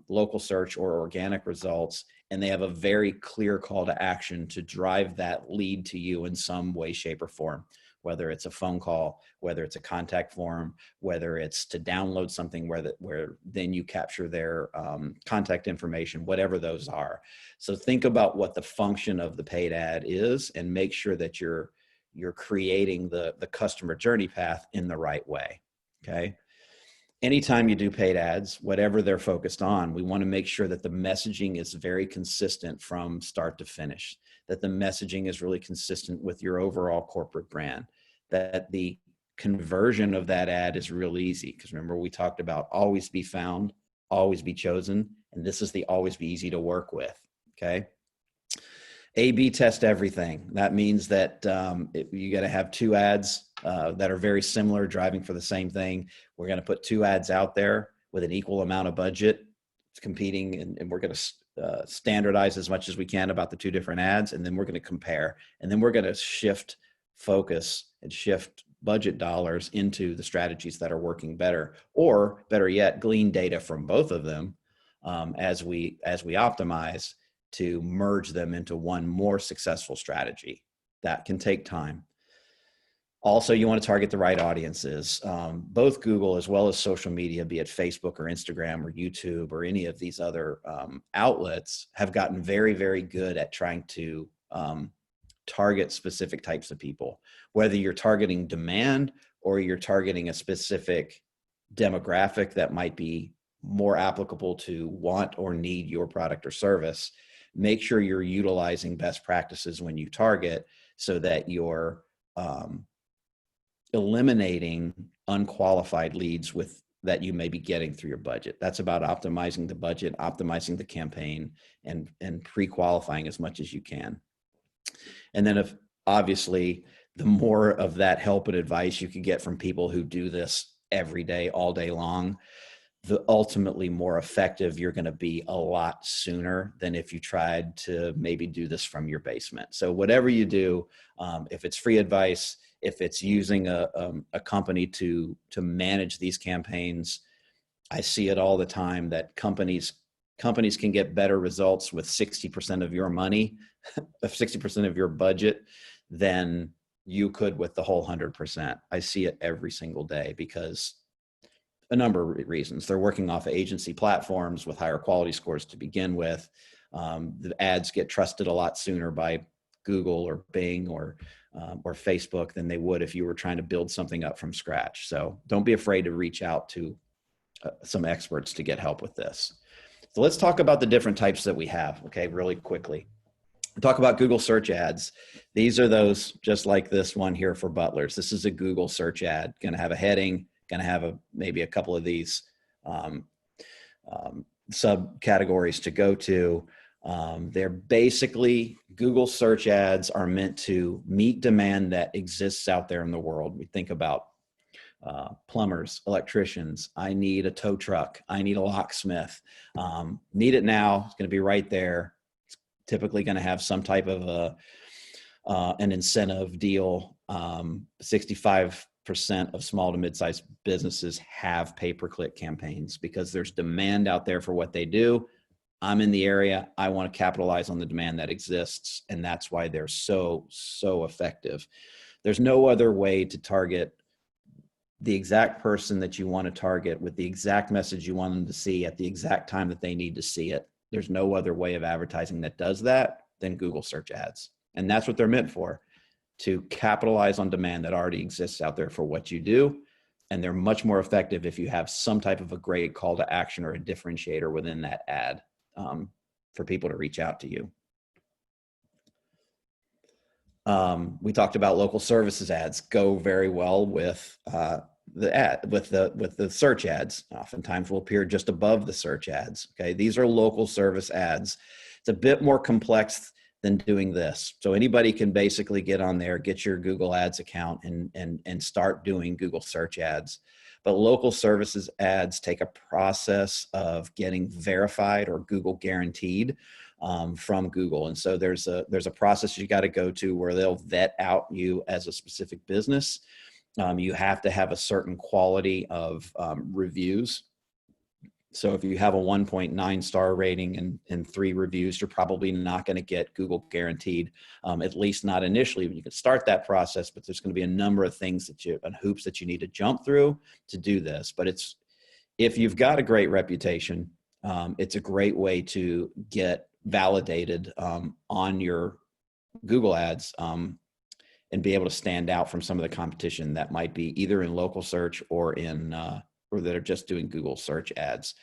local search or organic results, and they have a very clear call to action to drive that lead to you in some way, shape, or form. Whether it's a phone call, whether it's a contact form, whether it's to download something where then you capture their contact information, whatever those are. So think about what the function of the paid ad is and make sure that you're creating the customer journey path in the right way, okay? Anytime you do paid ads, whatever they're focused on, we want to make sure that the messaging is very consistent from start to finish, that the messaging is really consistent with your overall corporate brand, that the conversion of that ad is real easy. Because remember, we talked about always be found, always be chosen, and this is the always be easy to work with, okay? A/B test everything. That means that you got to have two ads that are very similar, driving for the same thing. We're going to put two ads out there with an equal amount of budget. It's competing, and we're going to standardize as much as we can about the two different ads, and then we're going to compare, and then we're going to shift focus and shift budget dollars into the strategies that are working better, or better yet, glean data from both of them as we optimize to merge them into one more successful strategy. That can take time. Also, you want to target the right audiences. Both Google as well as social media, be it Facebook or Instagram or YouTube or any of these other outlets, have gotten very, very good at trying to target specific types of people. Whether you're targeting demand or you're targeting a specific demographic that might be more applicable to want or need your product or service, make sure you're utilizing best practices when you target so that you're eliminating unqualified leads that you may be getting through your budget. That's about optimizing the budget, optimizing the campaign, and pre-qualifying as much as you can. And then obviously, the more of that help and advice you can get from people who do this every day, all day long, the ultimately more effective you're going to be a lot sooner than if you tried to maybe do this from your basement. So whatever you do, if it's free advice, if it's using a company to manage these campaigns, I see it all the time that companies can get better results with 60% of your money, 60% of your budget, than you could with the whole 100%. I see it every single day because a number of reasons. They're working off of agency platforms with higher quality scores to begin with. The ads get trusted a lot sooner by Google or Bing or Facebook than they would if you were trying to build something up from scratch. So don't be afraid to reach out to some experts to get help with this. So let's talk about the different types that we have, okay, really quickly. We'll talk about Google search ads. These are those just like this one here for butlers. This is a Google search ad, going to have a heading, going to have maybe a couple of these subcategories to go to. They're basically, Google search ads are meant to meet demand that exists out there in the world. We think about plumbers, electricians. I need a tow truck. I need a locksmith. Need it now. It's going to be right there. It's typically going to have some type of an incentive deal. 65% of small to mid-sized businesses have pay-per-click campaigns because there's demand out there for what they do. I'm in the area. I want to capitalize on the demand that exists. And that's why they're so effective. There's no other way to target the exact person that you want to target with the exact message you want them to see at the exact time that they need to see it. There's no other way of advertising that does that than Google search ads. And that's what they're meant for, to capitalize on demand that already exists out there for what you do. And they're much more effective if you have some type of a great call to action or a differentiator within that ad for people to reach out to you. We talked about local services ads go very well with the search ads. Oftentimes will appear just above the search ads. Okay, these are local service ads. It's a bit more complex than doing this. So anybody can basically get on there, get your Google Ads account, and start doing Google search ads. But local services ads take a process of getting verified or Google guaranteed from Google. And so there's a process you got to go to where they'll vet out you as a specific business. You have to have a certain quality of reviews. So if you have a 1.9 star rating and 3 reviews, you're probably not going to get Google guaranteed, at least not initially. You can start that process, but there's going to be a number of things and hoops that you need to jump through to do this. But if you've got a great reputation, it's a great way to get validated on your Google ads and be able to stand out from some of the competition that might be either in local search or or that are just doing Google search ads.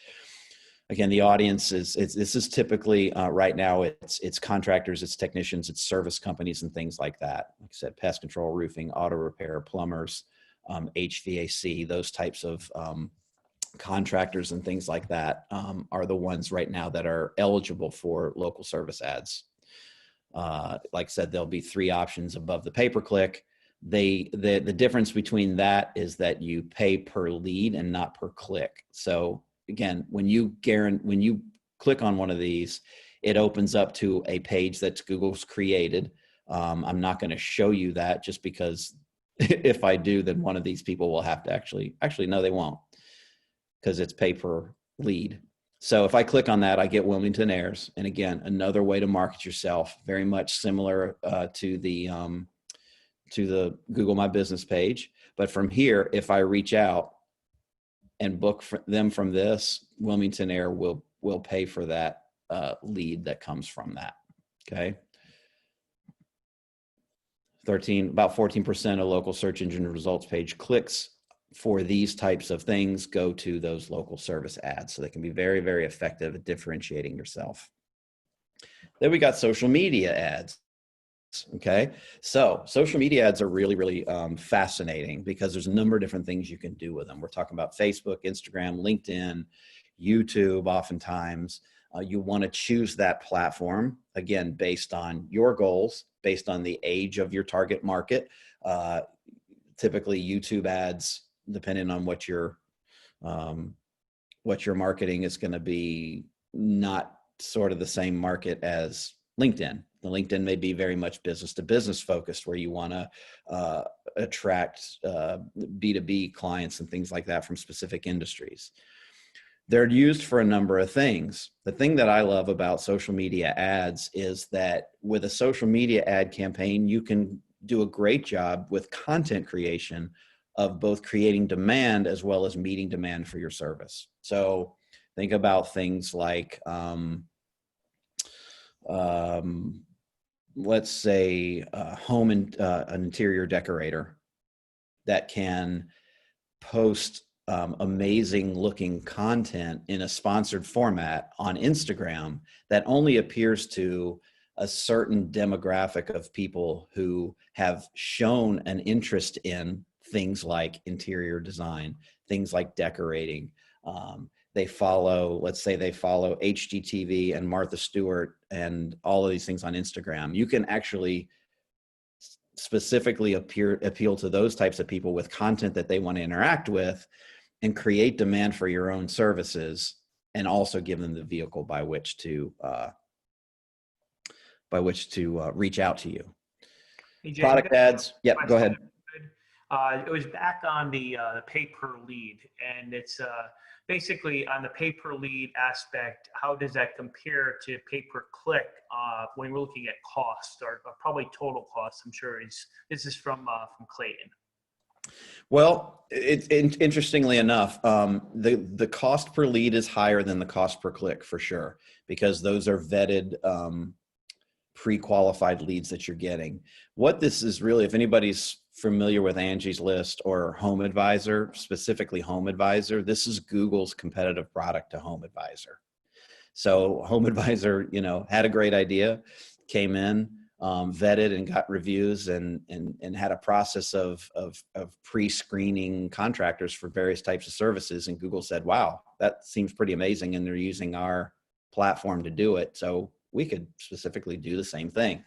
Again, the audience this is typically right now it's contractors, it's technicians, it's service companies and things like that. Like I said, pest control, roofing, auto repair, plumbers, HVAC, those types of contractors and things like that are the ones right now that are eligible for local service ads. Like I said, there'll be 3 options above the pay-per-click. The difference between that is that you pay per lead and not per click. So again, when you click on one of these, it opens up to a page that Google's created. I'm not going to show you that just because if I do, then one of these people will have to actually no, they won't, because it's pay per lead. So if I click on that, I get Wilmington Airs. And again, another way to market yourself, very much similar to the Google My Business page. But from here, if I reach out and book them from this, Wilmington Air will pay for that lead that comes from that. Okay. About 14% of local search engine results page clicks for these types of things go to those local service ads. So they can be very, very effective at differentiating yourself. Then we got social media ads. Okay, so social media ads are really, really fascinating because there's a number of different things you can do with them. We're talking about Facebook, Instagram, LinkedIn, YouTube. Oftentimes, you want to choose that platform, again, based on your goals, based on the age of your target market. Typically, YouTube ads, depending on what your marketing is going to be, not sort of the same market as LinkedIn. LinkedIn may be very much business to business focused, where you want to attract B2B clients and things like that from specific industries. They're used for a number of things. The thing that I love about social media ads is that with a social media ad campaign, you can do a great job with content creation of both creating demand as well as meeting demand for your service. So think about things like, let's say an interior decorator that can post amazing looking content in a sponsored format on Instagram that only appears to a certain demographic of people who have shown an interest in things like interior design, things like decorating. They follow, let's say they follow HGTV and Martha Stewart and all of these things on Instagram. You can actually specifically appeal to those types of people with content that they want to interact with and create demand for your own services, and also give them the vehicle by which to reach out to you. Hey, Jay, Product ads. Yep, go ahead. It was back on the pay per lead, and it's basically on the pay per lead aspect. How does that compare to pay per click when we're looking at cost, or probably total cost? I'm sure this is from Clayton. Well, interestingly enough, the cost per lead is higher than the cost per click for sure, because those are vetted, pre-qualified leads that you're getting. What this is really, if anybody's familiar with Angie's List or Home Advisor, specifically Home Advisor, this is Google's competitive product to Home Advisor. So Home Advisor, had a great idea, came in, vetted and got reviews and had a process of pre-screening contractors for various types of services. And Google said, wow, that seems pretty amazing. And they're using our platform to do it. So we could specifically do the same thing.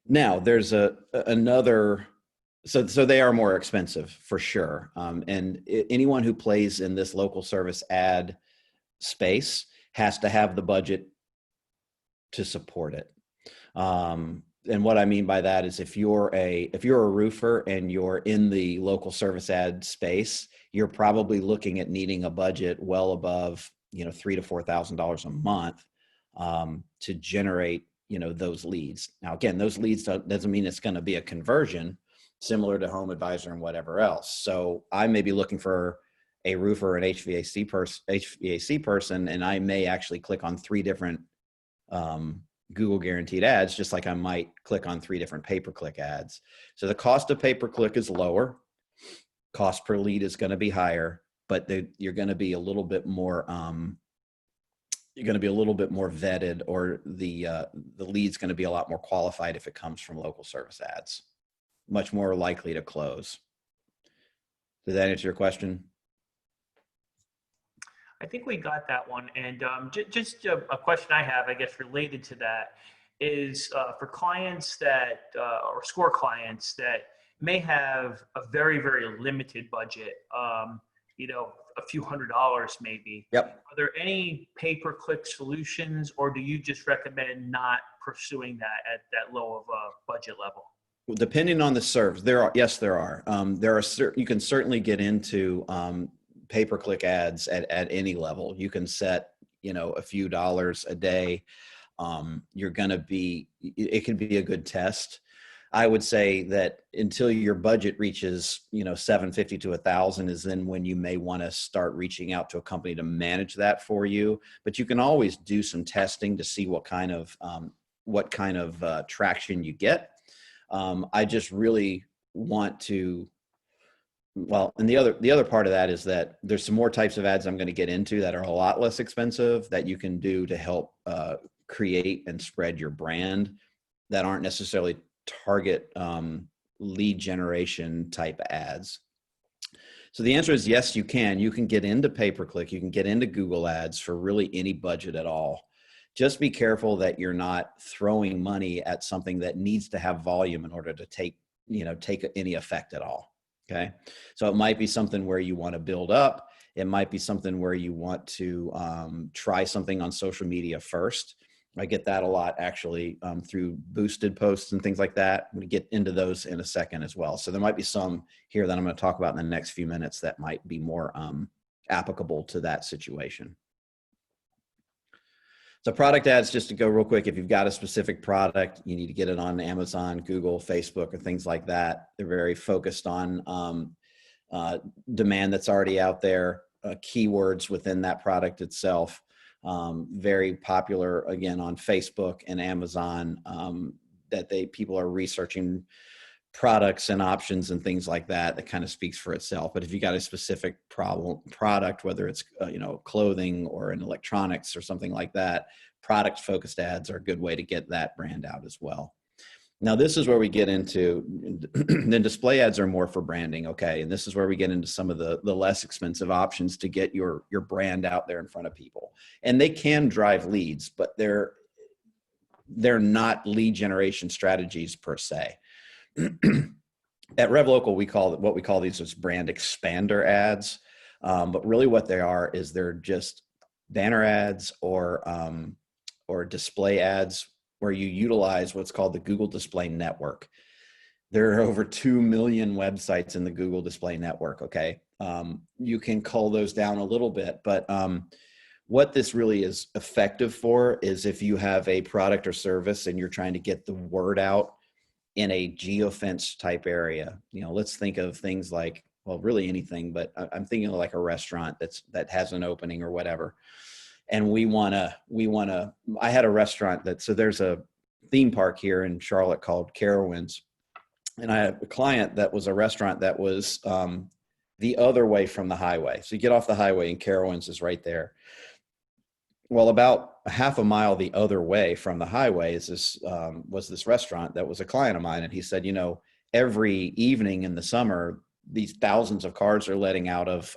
Now there's another, so they are more expensive for sure. And anyone who plays in this local service ad space has to have the budget to support it. And what I mean by that is if you're a roofer and you're in the local service ad space, you're probably looking at needing a budget well above, $3,000 to $4,000 a month, to generate, those leads. Now, again, those leads doesn't mean it's going to be a conversion similar to Home Advisor and whatever else. So I may be looking for a roofer or an HVAC person, and I may actually click on 3 different, Google guaranteed ads, just like I might click on 3 different pay-per-click ads. So the cost of pay-per-click is lower, cost per lead is going to be higher, but you're going to be a little bit more, vetted, or the lead's going to be a lot more qualified if it comes from local service ads, much more likely to close. Did that answer your question? I think we got that one. And just a question I have, I guess, related to that is for clients that, or SCORE clients that may have a very, very limited budget, a few $100s maybe. Yep. Are there any pay-per-click solutions, or do you just recommend not pursuing that at that low of a budget level? Well, depending on the service, there are. You can certainly get into pay-per-click ads at any level. You can set, a few dollars a day. It can be a good test. I would say that until your budget reaches, $750 to $1,000 is then when you may want to start reaching out to a company to manage that for you. But you can always do some testing to see what kind of traction you get. I just really want to. Well, and the other part of that is that there's some more types of ads I'm going to get into that are a lot less expensive that you can do to help create and spread your brand that aren't necessarily target lead generation type ads. So the answer is yes, you can. You can get into pay-per-click. You can get into Google ads for really any budget at all. Just be careful that you're not throwing money at something that needs to have volume in order to take any effect at all. Okay. So it might be something where you want to build up. It might be something where you want to try something on social media first. I get that a lot actually through boosted posts and things like that. I'm going to get into those in a second as well. So there might be some here that I'm going to talk about in the next few minutes that might be more applicable to that situation. So product ads, just to go real quick, if you've got a specific product, you need to get it on Amazon, Google, Facebook, or things like that. They're very focused on demand that's already out there, keywords within that product itself. Very popular, again, on Facebook and Amazon, that people are researching products and options and things like that, that kind of speaks for itself. But if you got a specific product, whether it's clothing or in electronics or something like that, product focused ads are a good way to get that brand out as well. Now, this is where we get into, then display ads are more for branding, okay? And this is where we get into some of the less expensive options to get your brand out there in front of people. And they can drive leads, but they're not lead generation strategies per se. At RevLocal, we call these as brand expander ads. But really what they are is they're just banner ads or display ads where you utilize what's called the Google Display Network. There are over 2 million websites in the Google Display Network, okay? You can cull those down a little bit, but what this really is effective for is if you have a product or service and you're trying to get the word out in a geofence type area. Let's think of things like, well, really anything, but I'm thinking of like a restaurant that has an opening or whatever. And I had a restaurant so there's a theme park here in Charlotte called Carowinds. And I have a client that was a restaurant that was the other way from the highway. So you get off the highway and Carowinds is right there. Well, about a half a mile the other way from the highway was this restaurant that was a client of mine. And he said, every evening in the summer, these thousands of cars are letting out of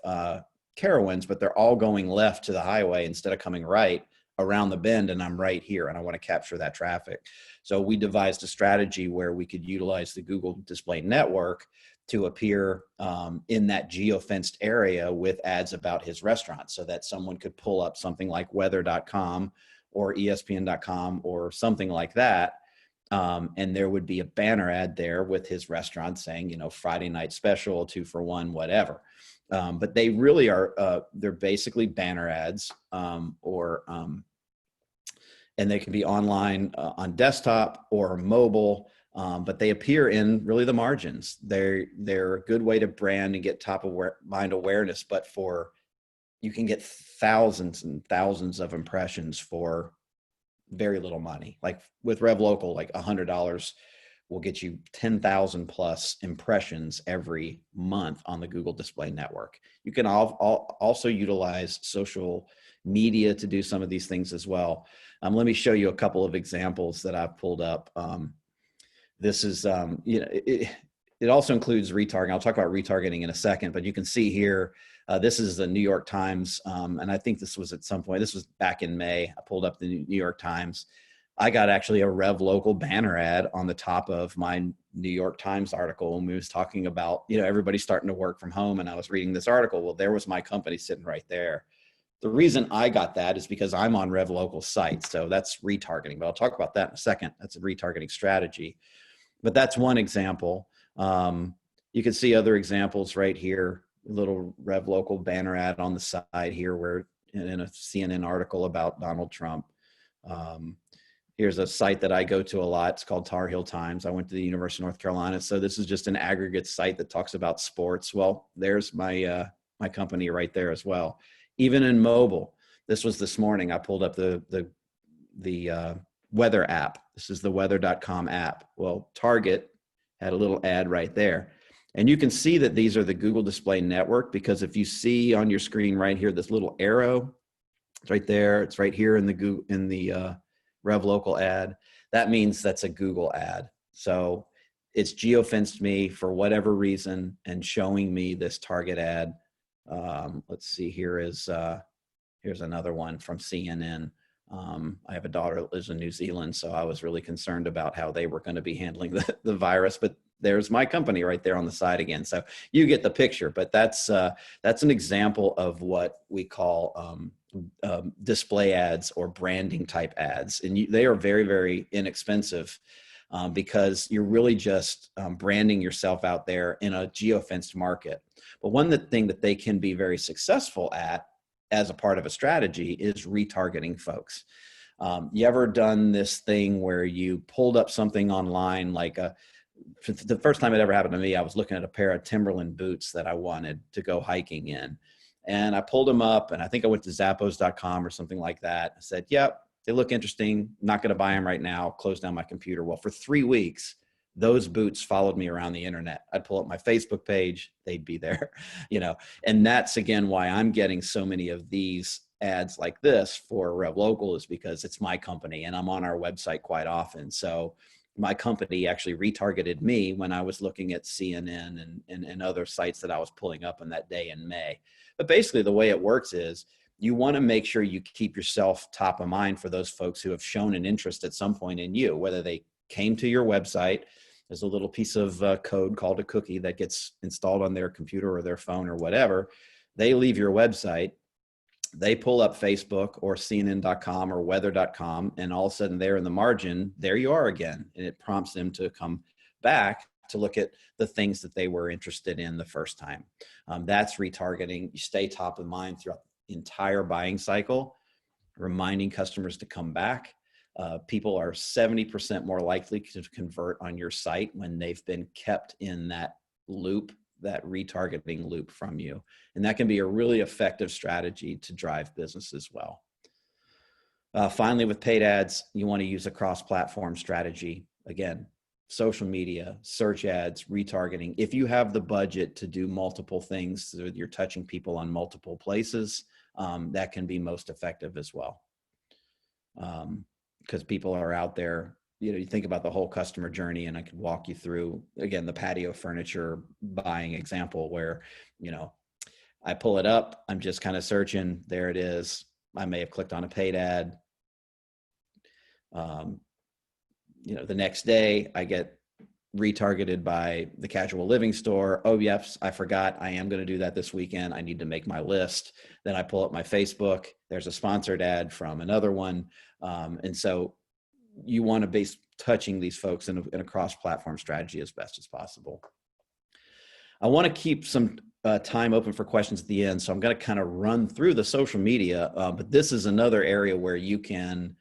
Carowinds, but they're all going left to the highway instead of coming right around the bend. And I'm right here and I want to capture that traffic. So we devised a strategy where we could utilize the Google Display Network to appear in that geofenced area with ads about his restaurant so that someone could pull up something like weather.com or ESPN.com or something like that. And there would be a banner ad there with his restaurant saying, Friday night special, 2 for 1, whatever. But they really are, they're basically banner ads and they can be online on desktop or mobile. But they appear in really the margins. They're a good way to brand and get top of mind awareness, but you can get thousands and thousands of impressions for very little money. Like with RevLocal, like $100 will get you 10,000 plus impressions every month on the Google Display Network. You can also utilize social media to do some of these things as well. Let me show you a couple of examples that I've pulled up. This is, it also includes retargeting. I'll talk about retargeting in a second, but you can see here, this is the New York Times. And I think this was at some point, this was back in May. I pulled up the New York Times. I got actually a RevLocal banner ad on the top of my New York Times article. And we was talking about, everybody's starting to work from home. And I was reading this article. Well, there was my company sitting right there. The reason I got that is because I'm on RevLocal's site. So that's retargeting, but I'll talk about that in a second. That's a retargeting strategy. But that's one example. You can see other examples right here, a little RevLocal banner ad on the side here where in a CNN article about Donald Trump. Here's a site that I go to a lot. It's called Tar Heel Times. I went to the University of North Carolina. So this is just an aggregate site that talks about sports. Well, there's my company right there as well. Even in mobile, this was this morning. I pulled up the weather app. This is the weather.com app. Well, Target had a little ad right there. And you can see that these are the Google Display Network, because if you see on your screen right here, this little arrow, it's right there. It's right here in the RevLocal ad. That means that's a Google ad. So it's geofenced me for whatever reason and showing me this Target ad. Let's see, here's another one from CNN. I have a daughter that lives in New Zealand, so I was really concerned about how they were going to be handling the virus, but there's my company right there on the side again. So you get the picture, but that's an example of what we call display ads or branding type ads. And they are very, very inexpensive because you're really just branding yourself out there in a geofenced market. But one thing that they can be very successful at as a part of a strategy is retargeting folks. You ever done this thing where you pulled up something online, like the first time it ever happened to me, I was looking at a pair of Timberland boots that I wanted to go hiking in. And I pulled them up, and I think I went to Zappos.com or something like that. I said, yep, they look interesting. Not going to buy them right now. Close down my computer. Well, for 3 weeks, those boots followed me around the internet. I'd pull up my Facebook page, they'd be there, and that's again why I'm getting so many of these ads like this for Rev Local, is because it's my company and I'm on our website quite often. So my company actually retargeted me when I was looking at CNN and other sites that I was pulling up on that day in May. But basically the way it works is you want to make sure you keep yourself top of mind for those folks who have shown an interest at some point in you, whether they came to your website. There's a little piece of code called a cookie that gets installed on their computer or their phone or whatever. They leave your website, they pull up Facebook or CNN.com or weather.com, and all of a sudden there in the margin, there you are again. And it prompts them to come back to look at the things that they were interested in the first time. That's retargeting. You stay top of mind throughout the entire buying cycle, reminding customers to come back. People are 70% more likely to convert on your site when they've been kept in that loop, that retargeting loop from you. And that can be a really effective strategy to drive business as well. Finally, with paid ads, you want to use a cross-platform strategy. Again, social media, search ads, retargeting. If you have the budget to do multiple things, so you're touching people on multiple places, that can be most effective as well. Because people are out there, you think about the whole customer journey, and I could walk you through, again, the patio furniture buying example where, I pull it up, I'm just kind of searching, there it is. I may have clicked on a paid ad. The next day I get retargeted by the casual living store. Oh, yes, I forgot. I am going to do that this weekend. I need to make my list. Then I pull up my Facebook. There's a sponsored ad from another one. And so you want to be touching these folks in a cross-platform strategy as best as possible. I want to keep some time open for questions at the end. So I'm going to kind of run through the social media, but this is another area where you can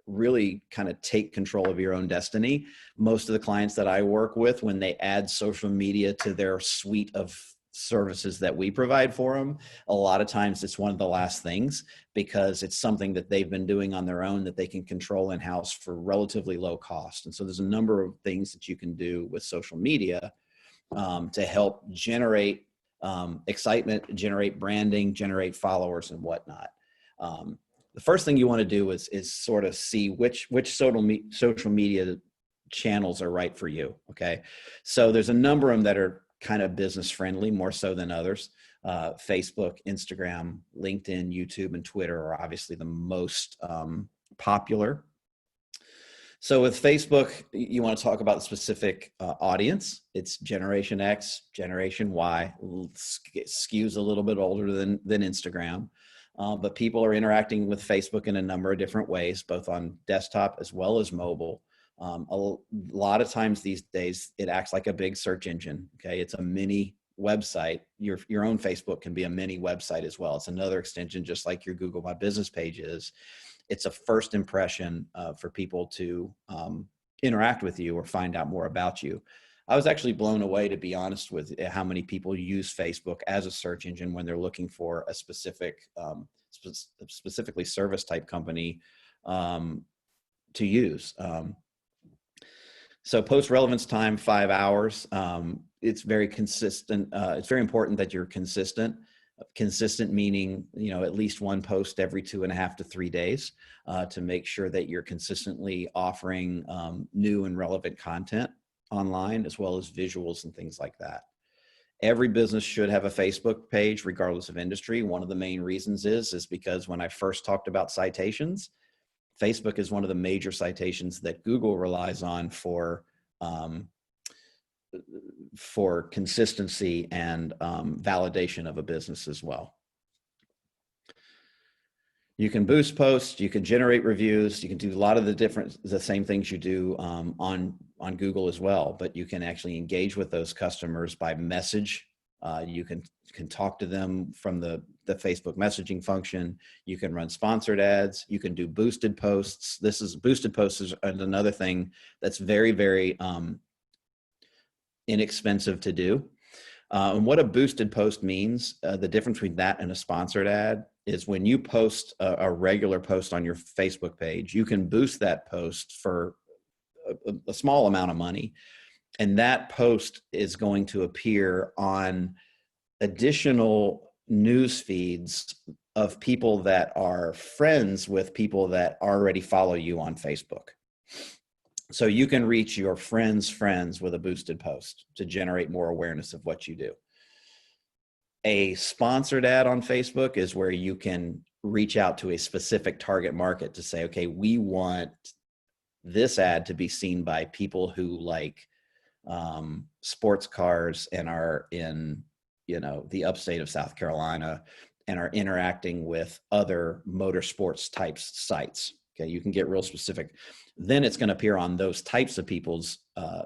really kind of take control of your own destiny. Most of the clients that I work with, when they add social media to their suite of services that we provide for them, a lot of times it's one of the last things, because it's something that they've been doing on their own that they can control in-house for relatively low cost. And so there's a number of things that you can do with social media to help generate excitement, generate branding, generate followers and whatnot. The first thing you want to do is sort of see which social media channels are right for you. Okay. So there's a number of them that are kind of business friendly, more so than others. Facebook, Instagram, LinkedIn, YouTube, and Twitter are obviously the most popular. So with Facebook, you want to talk about the specific audience. It's Generation X, Generation Y, skews a little bit older than Instagram. But people are interacting with Facebook in a number of different ways, both on desktop as well as mobile. A lot of times these days, it acts like a big search engine. Okay, it's a mini website. Your own Facebook can be a mini website as well. It's another extension, just like your Google My Business page is. It's a first impression for people to interact with you or find out more about you. I was actually blown away, to be honest, with how many people use Facebook as a search engine when they're looking for a specific, specifically service type company to use. So post relevance time, 5 hours. It's very consistent. It's very important that you're consistent. Consistent meaning, at least one post every 2.5 to 3 days to make sure that you're consistently offering new and relevant content online, as well as visuals and things like that. Every business should have a Facebook page, regardless of industry. One of the main reasons is because when I first talked about citations, Facebook is one of the major citations that Google relies on for consistency and validation of a business as well. You can boost posts, you can generate reviews, you can do a lot of the same things you do on Google as well, but you can actually engage with those customers by message. You can talk to them from the Facebook messaging function. You can run sponsored ads. You can do boosted posts. Boosted posts is another thing that's very, very inexpensive to do. And what a boosted post means, the difference between that and a sponsored ad is when you post a regular post on your Facebook page, you can boost that post for a small amount of money. And that post is going to appear on additional news feeds of people that are friends with people that already follow you on Facebook. So you can reach your friends' friends with a boosted post to generate more awareness of what you do. A sponsored ad on Facebook is where you can reach out to a specific target market to say, okay, we want this ad to be seen by people who like sports cars and are in, the upstate of South Carolina and are interacting with other motorsports types sites. Okay, you can get real specific. Then it's going to appear on those types of people's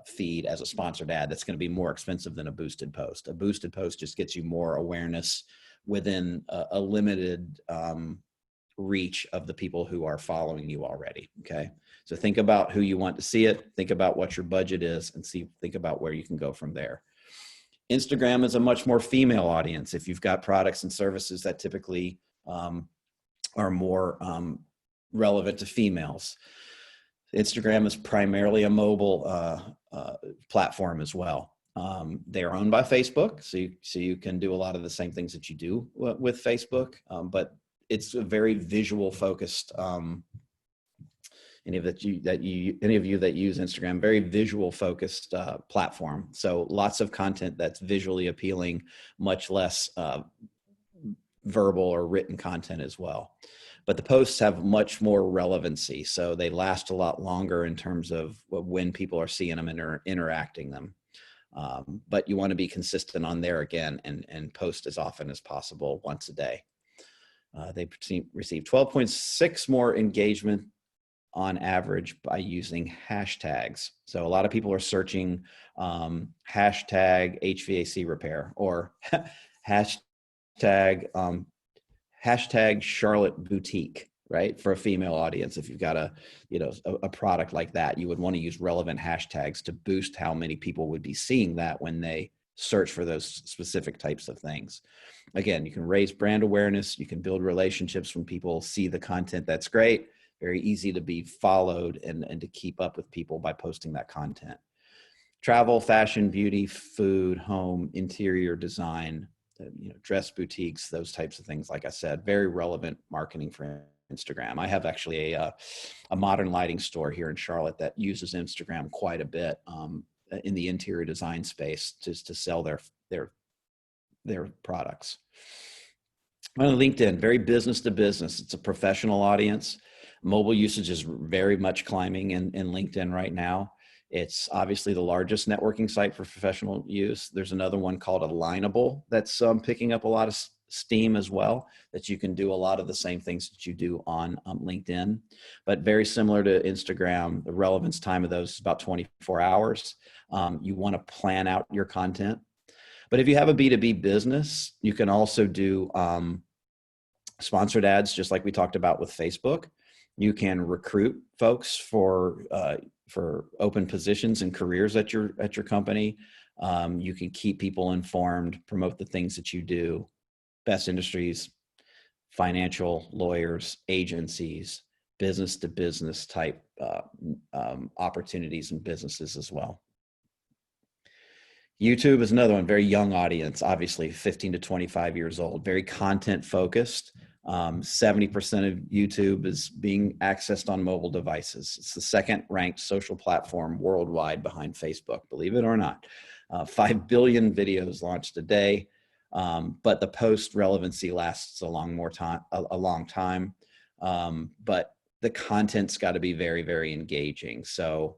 feed as a sponsored ad. That's going to be more expensive than a boosted post. A boosted post just gets you more awareness within a limited reach of the people who are following you already. Okay, so think about who you want to see it. Think about what your budget is, and think about where you can go from there. Instagram is a much more female audience. If you've got products and services that typically are more relevant to females. Instagram is primarily a mobile platform as well. They are owned by Facebook, so you can do a lot of the same things that you do with Facebook, but it's a very visual focused. Any of you that use Instagram, very visual focused platform. So lots of content that's visually appealing, much less verbal or written content as well. But the posts have much more relevancy, so they last a lot longer in terms of when people are seeing them and are interacting them. But you want to be consistent on there again and post as often as possible, once a day. They received 12.6 more engagement on average by using hashtags. So a lot of people are searching hashtag HVAC repair or hashtag Charlotte boutique, right? For a female audience, if you've got a product like that, you would want to use relevant hashtags to boost how many people would be seeing that when they search for those specific types of things. Again, you can raise brand awareness. You can build relationships when people see the content. That's great. Very easy to be followed and to keep up with people by posting that content. Travel, fashion, beauty, food, home, interior design, dress boutiques, those types of things. Like I said, very relevant marketing for Instagram. I have actually a modern lighting store here in Charlotte that uses Instagram quite a bit in the interior design space just to sell their products. On LinkedIn, very business to business. It's a professional audience. Mobile usage is very much climbing in LinkedIn right now. It's obviously the largest networking site for professional use. There's another one called Alignable that's picking up a lot of steam as well, that you can do a lot of the same things that you do on LinkedIn, but very similar to Instagram. The relevance time of those is about 24 hours. You want to plan out your content. But if you have a B2B business, you can also do sponsored ads, just like we talked about with Facebook. You can recruit folks for open positions and careers at your company. You can keep people informed, promote the things that you do. Best industries, financial, lawyers, agencies, business to business type opportunities and businesses as well. YouTube is another one, very young audience, obviously 15 to 25 years old, very content focused. 70% of YouTube is being accessed on mobile devices. It's the second ranked social platform worldwide behind Facebook, believe it or not. 5 billion videos launched a day, but the post relevancy lasts a long time. But the content's got to be very, very engaging. So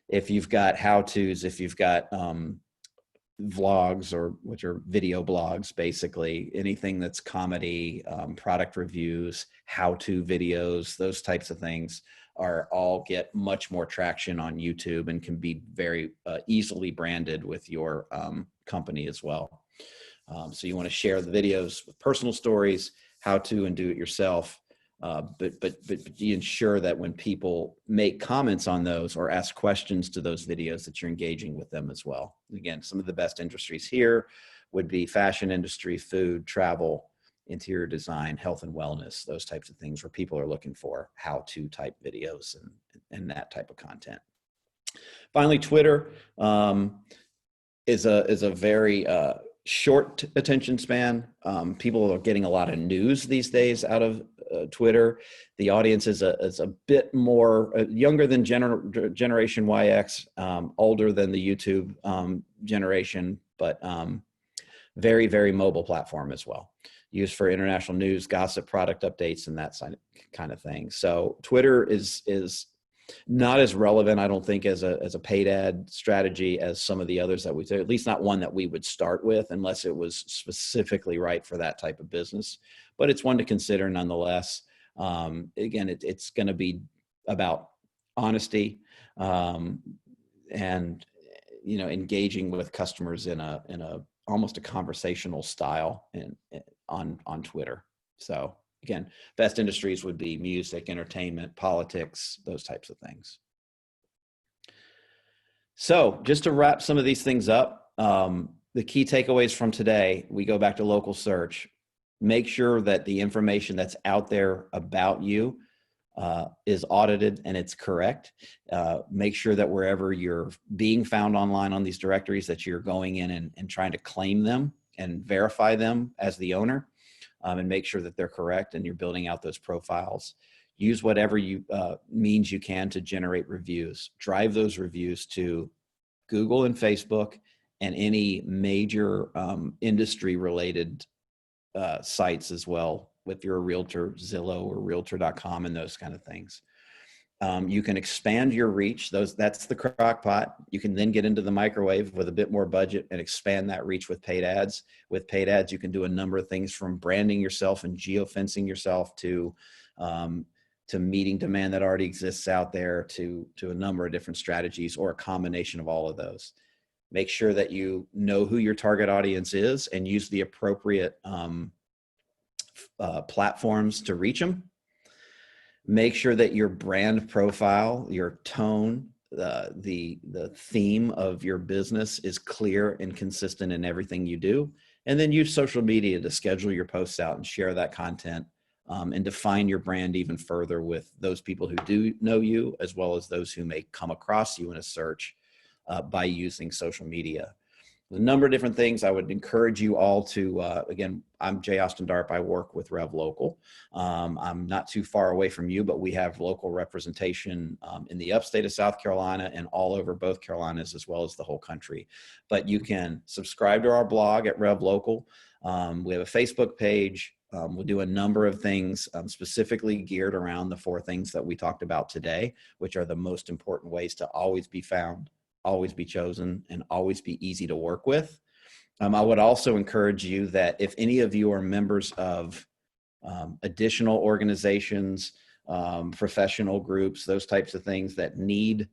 if you've got how-tos, if you've got vlogs, or which are video blogs, basically anything that's comedy, product reviews, how-to videos, those types of things are all get much more traction on YouTube and can be very easily branded with your company as well. So you want to share the videos with personal stories, how to and do it yourself. But you ensure that when people make comments on those or ask questions to those videos, that you're engaging with them as well. Again, some of the best industries here would be fashion industry, food, travel, interior design, health and wellness, those types of things where people are looking for how-to type videos and that type of content. Finally, Twitter is a very short attention span. People are getting a lot of news these days out of Twitter. The audience is a bit more younger than Generation YX, older than the YouTube generation, but very, very mobile platform as well. Used for international news, gossip, product updates, and that kind of thing. So Twitter is not as relevant, I don't think, as a paid ad strategy as some of the others that we do, at least not one that we would start with unless it was specifically right for that type of business. But it's one to consider nonetheless. Again, it's going to be about honesty and engaging with customers in a almost a conversational style on Twitter. So again, best industries would be music, entertainment, politics, those types of things. So just to wrap some of these things up, the key takeaways from today, we go back to local search. Make sure that the information that's out there about you is audited and it's correct. Make sure that wherever you're being found online on these directories that you're going in and trying to claim them and verify them as the owner. And make sure that they're correct and you're building out those profiles. Use whatever means you can to generate reviews. Drive those reviews to Google and Facebook and any major industry-related sites as well. If you're a realtor, Zillow or Realtor.com and those kind of things. You can expand your reach. That's the crock pot. You can then get into the microwave with a bit more budget and expand that reach with paid ads. With paid ads, you can do a number of things from branding yourself and geofencing yourself to meeting demand that already exists out there to a number of different strategies or a combination of all of those. Make sure that you know who your target audience is and use the appropriate platforms to reach them. Make sure that your brand profile, your tone, the theme of your business is clear and consistent in everything you do. And then use social media to schedule your posts out and share that content and define your brand even further with those people who do know you, as well as those who may come across you in a search by using social media. A number of different things. I would encourage you all to, again, I'm Jay Austin Darp. I work with Rev Local. I'm not too far away from you, but we have local representation in the upstate of South Carolina and all over both Carolinas, as well as the whole country. But you can subscribe to our blog at Rev Local. We have a Facebook page. We'll do a number of things specifically geared around the 4 things that we talked about today, which are the most important ways to always be found, always be chosen, and always be easy to work with. I would also encourage you that if any of you are members of additional organizations, professional groups, those types of things that need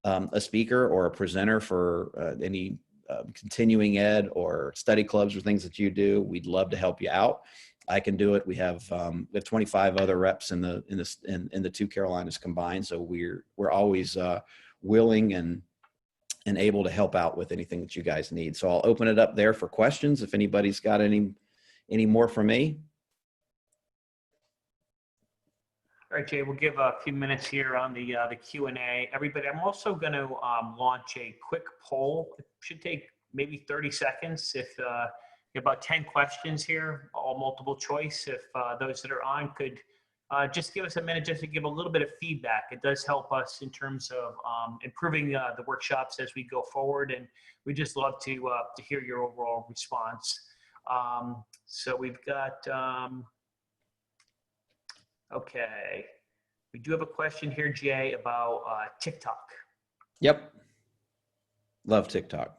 a speaker or a presenter for any continuing ed or study clubs or things that you do, we'd love to help you out. I can do it. We have 25 other reps in the 2 Carolinas combined, so we're always willing and able to help out with anything that you guys need. So I'll open it up there for questions if anybody's got any more for me. All right, Jay, we'll give a few minutes here on the Q&A. Everybody, I'm also going to launch a quick poll. It should take maybe 30 seconds. If about 10 questions here, all multiple choice. If those that are on could just give us a minute just to give a little bit of feedback. It does help us in terms of improving the workshops as we go forward, and we just love to hear your overall response. So we've got, okay, we do have a question here, Jay, about TikTok. Yep, love TikTok.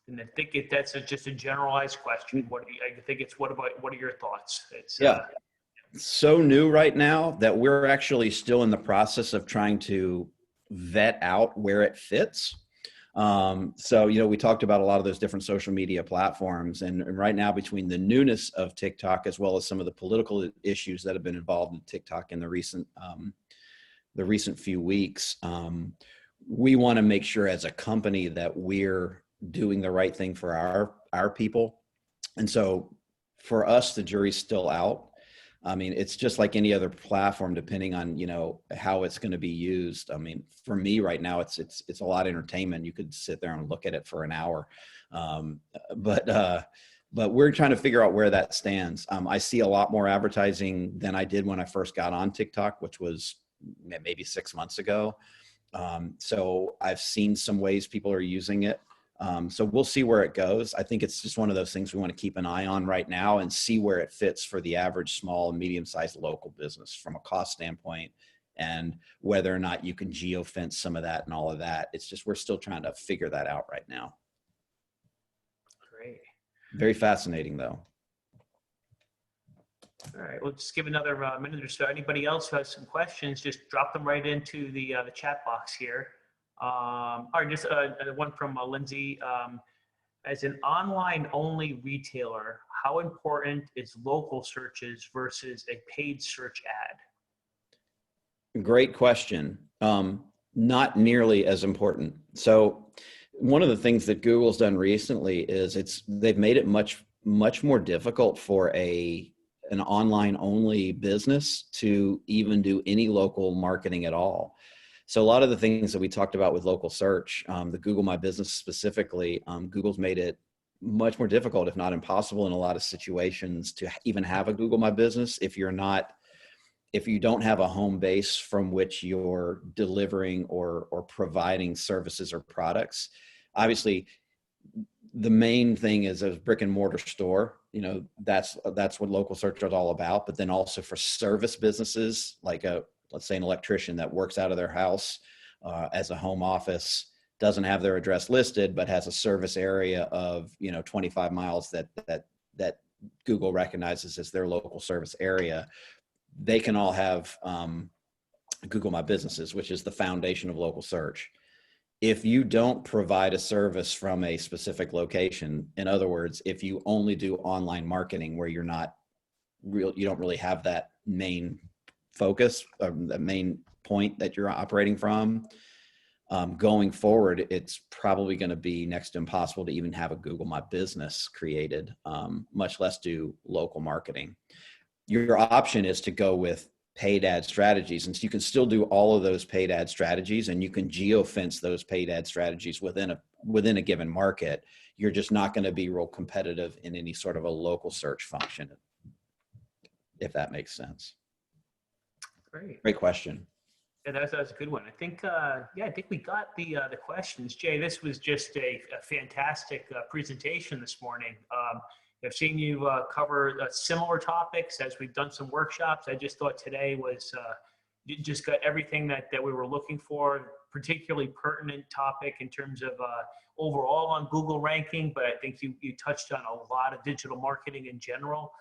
And I think that's just a generalized question. What are your thoughts? It's so new right now that we're actually still in the process of trying to vet out where it fits. So, we talked about a lot of those different social media platforms, and right now between the newness of TikTok, as well as some of the political issues that have been involved in TikTok in the recent few weeks, we want to make sure as a company that we're doing the right thing for our people. And so for us, the jury's still out. I mean, it's just like any other platform, depending on, how it's going to be used. I mean, for me right now, it's a lot of entertainment. You could sit there and look at it for an hour. Um, but, uh, but we're trying to figure out where that stands. I see a lot more advertising than I did when I first got on TikTok, which was maybe 6 months ago. So I've seen some ways people are using it. So we'll see where it goes. I think it's just one of those things we want to keep an eye on right now and see where it fits for the average small and medium-sized local business from a cost standpoint, and whether or not you can geofence some of that and all of that. It's just, we're still trying to figure that out right now. Great. Very fascinating though. All right, we'll just give another minute or so. Anybody else who has some questions, just drop them right into the chat box here. Or just one from Lindsay. As an online-only retailer, how important is local searches versus a paid search ad? Great question. Not nearly as important. So one of the things that Google's done recently is they've made it much more difficult for an online only business to even do any local marketing at all. So a lot of the things that we talked about with local search, the Google My Business specifically, Google's made it much more difficult, if not impossible in a lot of situations, to even have a Google My Business if you don't have a home base from which you're delivering or providing services or products. Obviously, the main thing is a brick and mortar store. That's what local search is all about. But then also for service businesses, like let's say an electrician that works out of their house as a home office, doesn't have their address listed, but has a service area of 25 miles that Google recognizes as their local service area. They can all have Google My Businesses, which is the foundation of local search. If you don't provide a service from a specific location, in other words, if you only do online marketing where you don't really have that main focus, the main point that you're operating from, going forward, it's probably going to be next to impossible to even have a Google My Business created, much less do local marketing. Your option is to go with paid ad strategies, and so you can still do all of those paid ad strategies, and you can geofence those paid ad strategies within a given market. You're just not going to be real competitive in any sort of a local search function, if that makes sense. Great question. Yeah, that was a good one. I think, I think we got the questions. Jay, this was just a fantastic presentation this morning. I've seen you cover similar topics as we've done some workshops. I just thought today was, you just got everything that we were looking for, particularly pertinent topic in terms of overall on Google ranking, but I think you touched on a lot of digital marketing in general.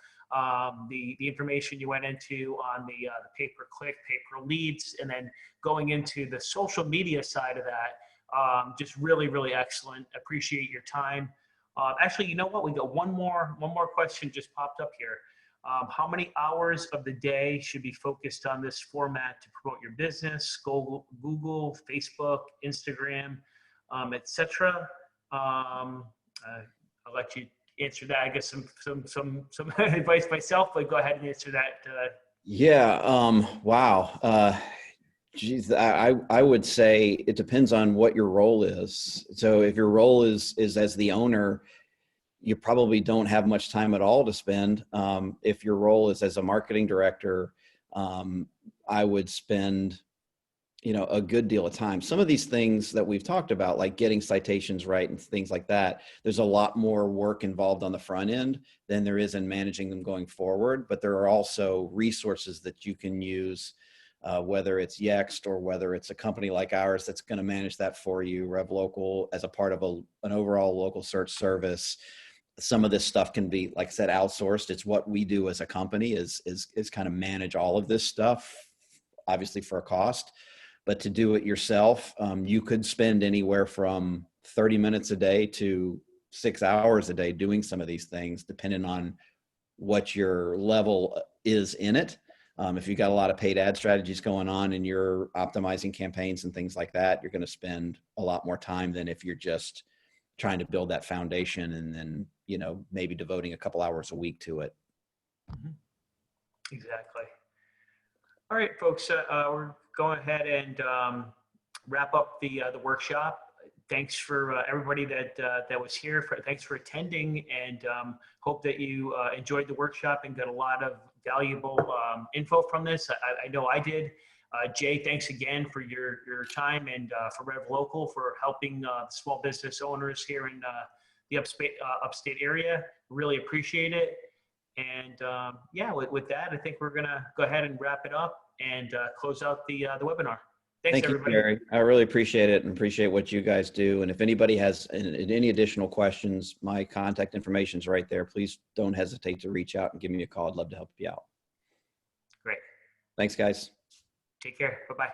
The information you went into on the pay-per-click, pay-per-leads, and then going into the social media side of that, just really, really excellent. Appreciate your time. Actually, you know what? We got one more question just popped up here. How many hours of the day should be focused on this format to promote your business? Google, Facebook, Instagram, etc. I'll let you answer that. I guess some advice myself, but go ahead and answer that. Wow. Geez, I would say it depends on what your role is. So if your role is as the owner, you probably don't have much time at all to spend. If your role is as a marketing director, I would spend a good deal of time. Some of these things that we've talked about, like getting citations right and things like that, there's a lot more work involved on the front end than there is in managing them going forward. But there are also resources that you can use, whether it's Yext or whether it's a company like ours that's going to manage that for you, RevLocal, as a part of an overall local search service. Some of this stuff can be, like I said, outsourced. It's what we do as a company is kind of manage all of this stuff, obviously for a cost. But to do it yourself, you could spend anywhere from 30 minutes a day to 6 hours a day doing some of these things, depending on what your level is in it. If you've got a lot of paid ad strategies going on and you're optimizing campaigns and things like that, you're going to spend a lot more time than if you're just trying to build that foundation and then, maybe devoting a couple hours a week to it. Exactly. All right, folks, we're going ahead and wrap up the workshop. Thanks for everybody that was here. Thanks for attending, and hope that you enjoyed the workshop and got a lot of valuable info from this. I know I did. Jay, thanks again for your time, and for Rev Local for helping small business owners here in the upstate area. Really appreciate it. And yeah, with that, I think we're gonna go ahead and wrap it up and close out the webinar. Thanks, Thank you, everybody. Jerry. I really appreciate it and appreciate what you guys do. And if anybody has any additional questions, my contact information is right there. Please don't hesitate to reach out and give me a call. I'd love to help you out. Great. Thanks, guys. Take care. Bye-bye.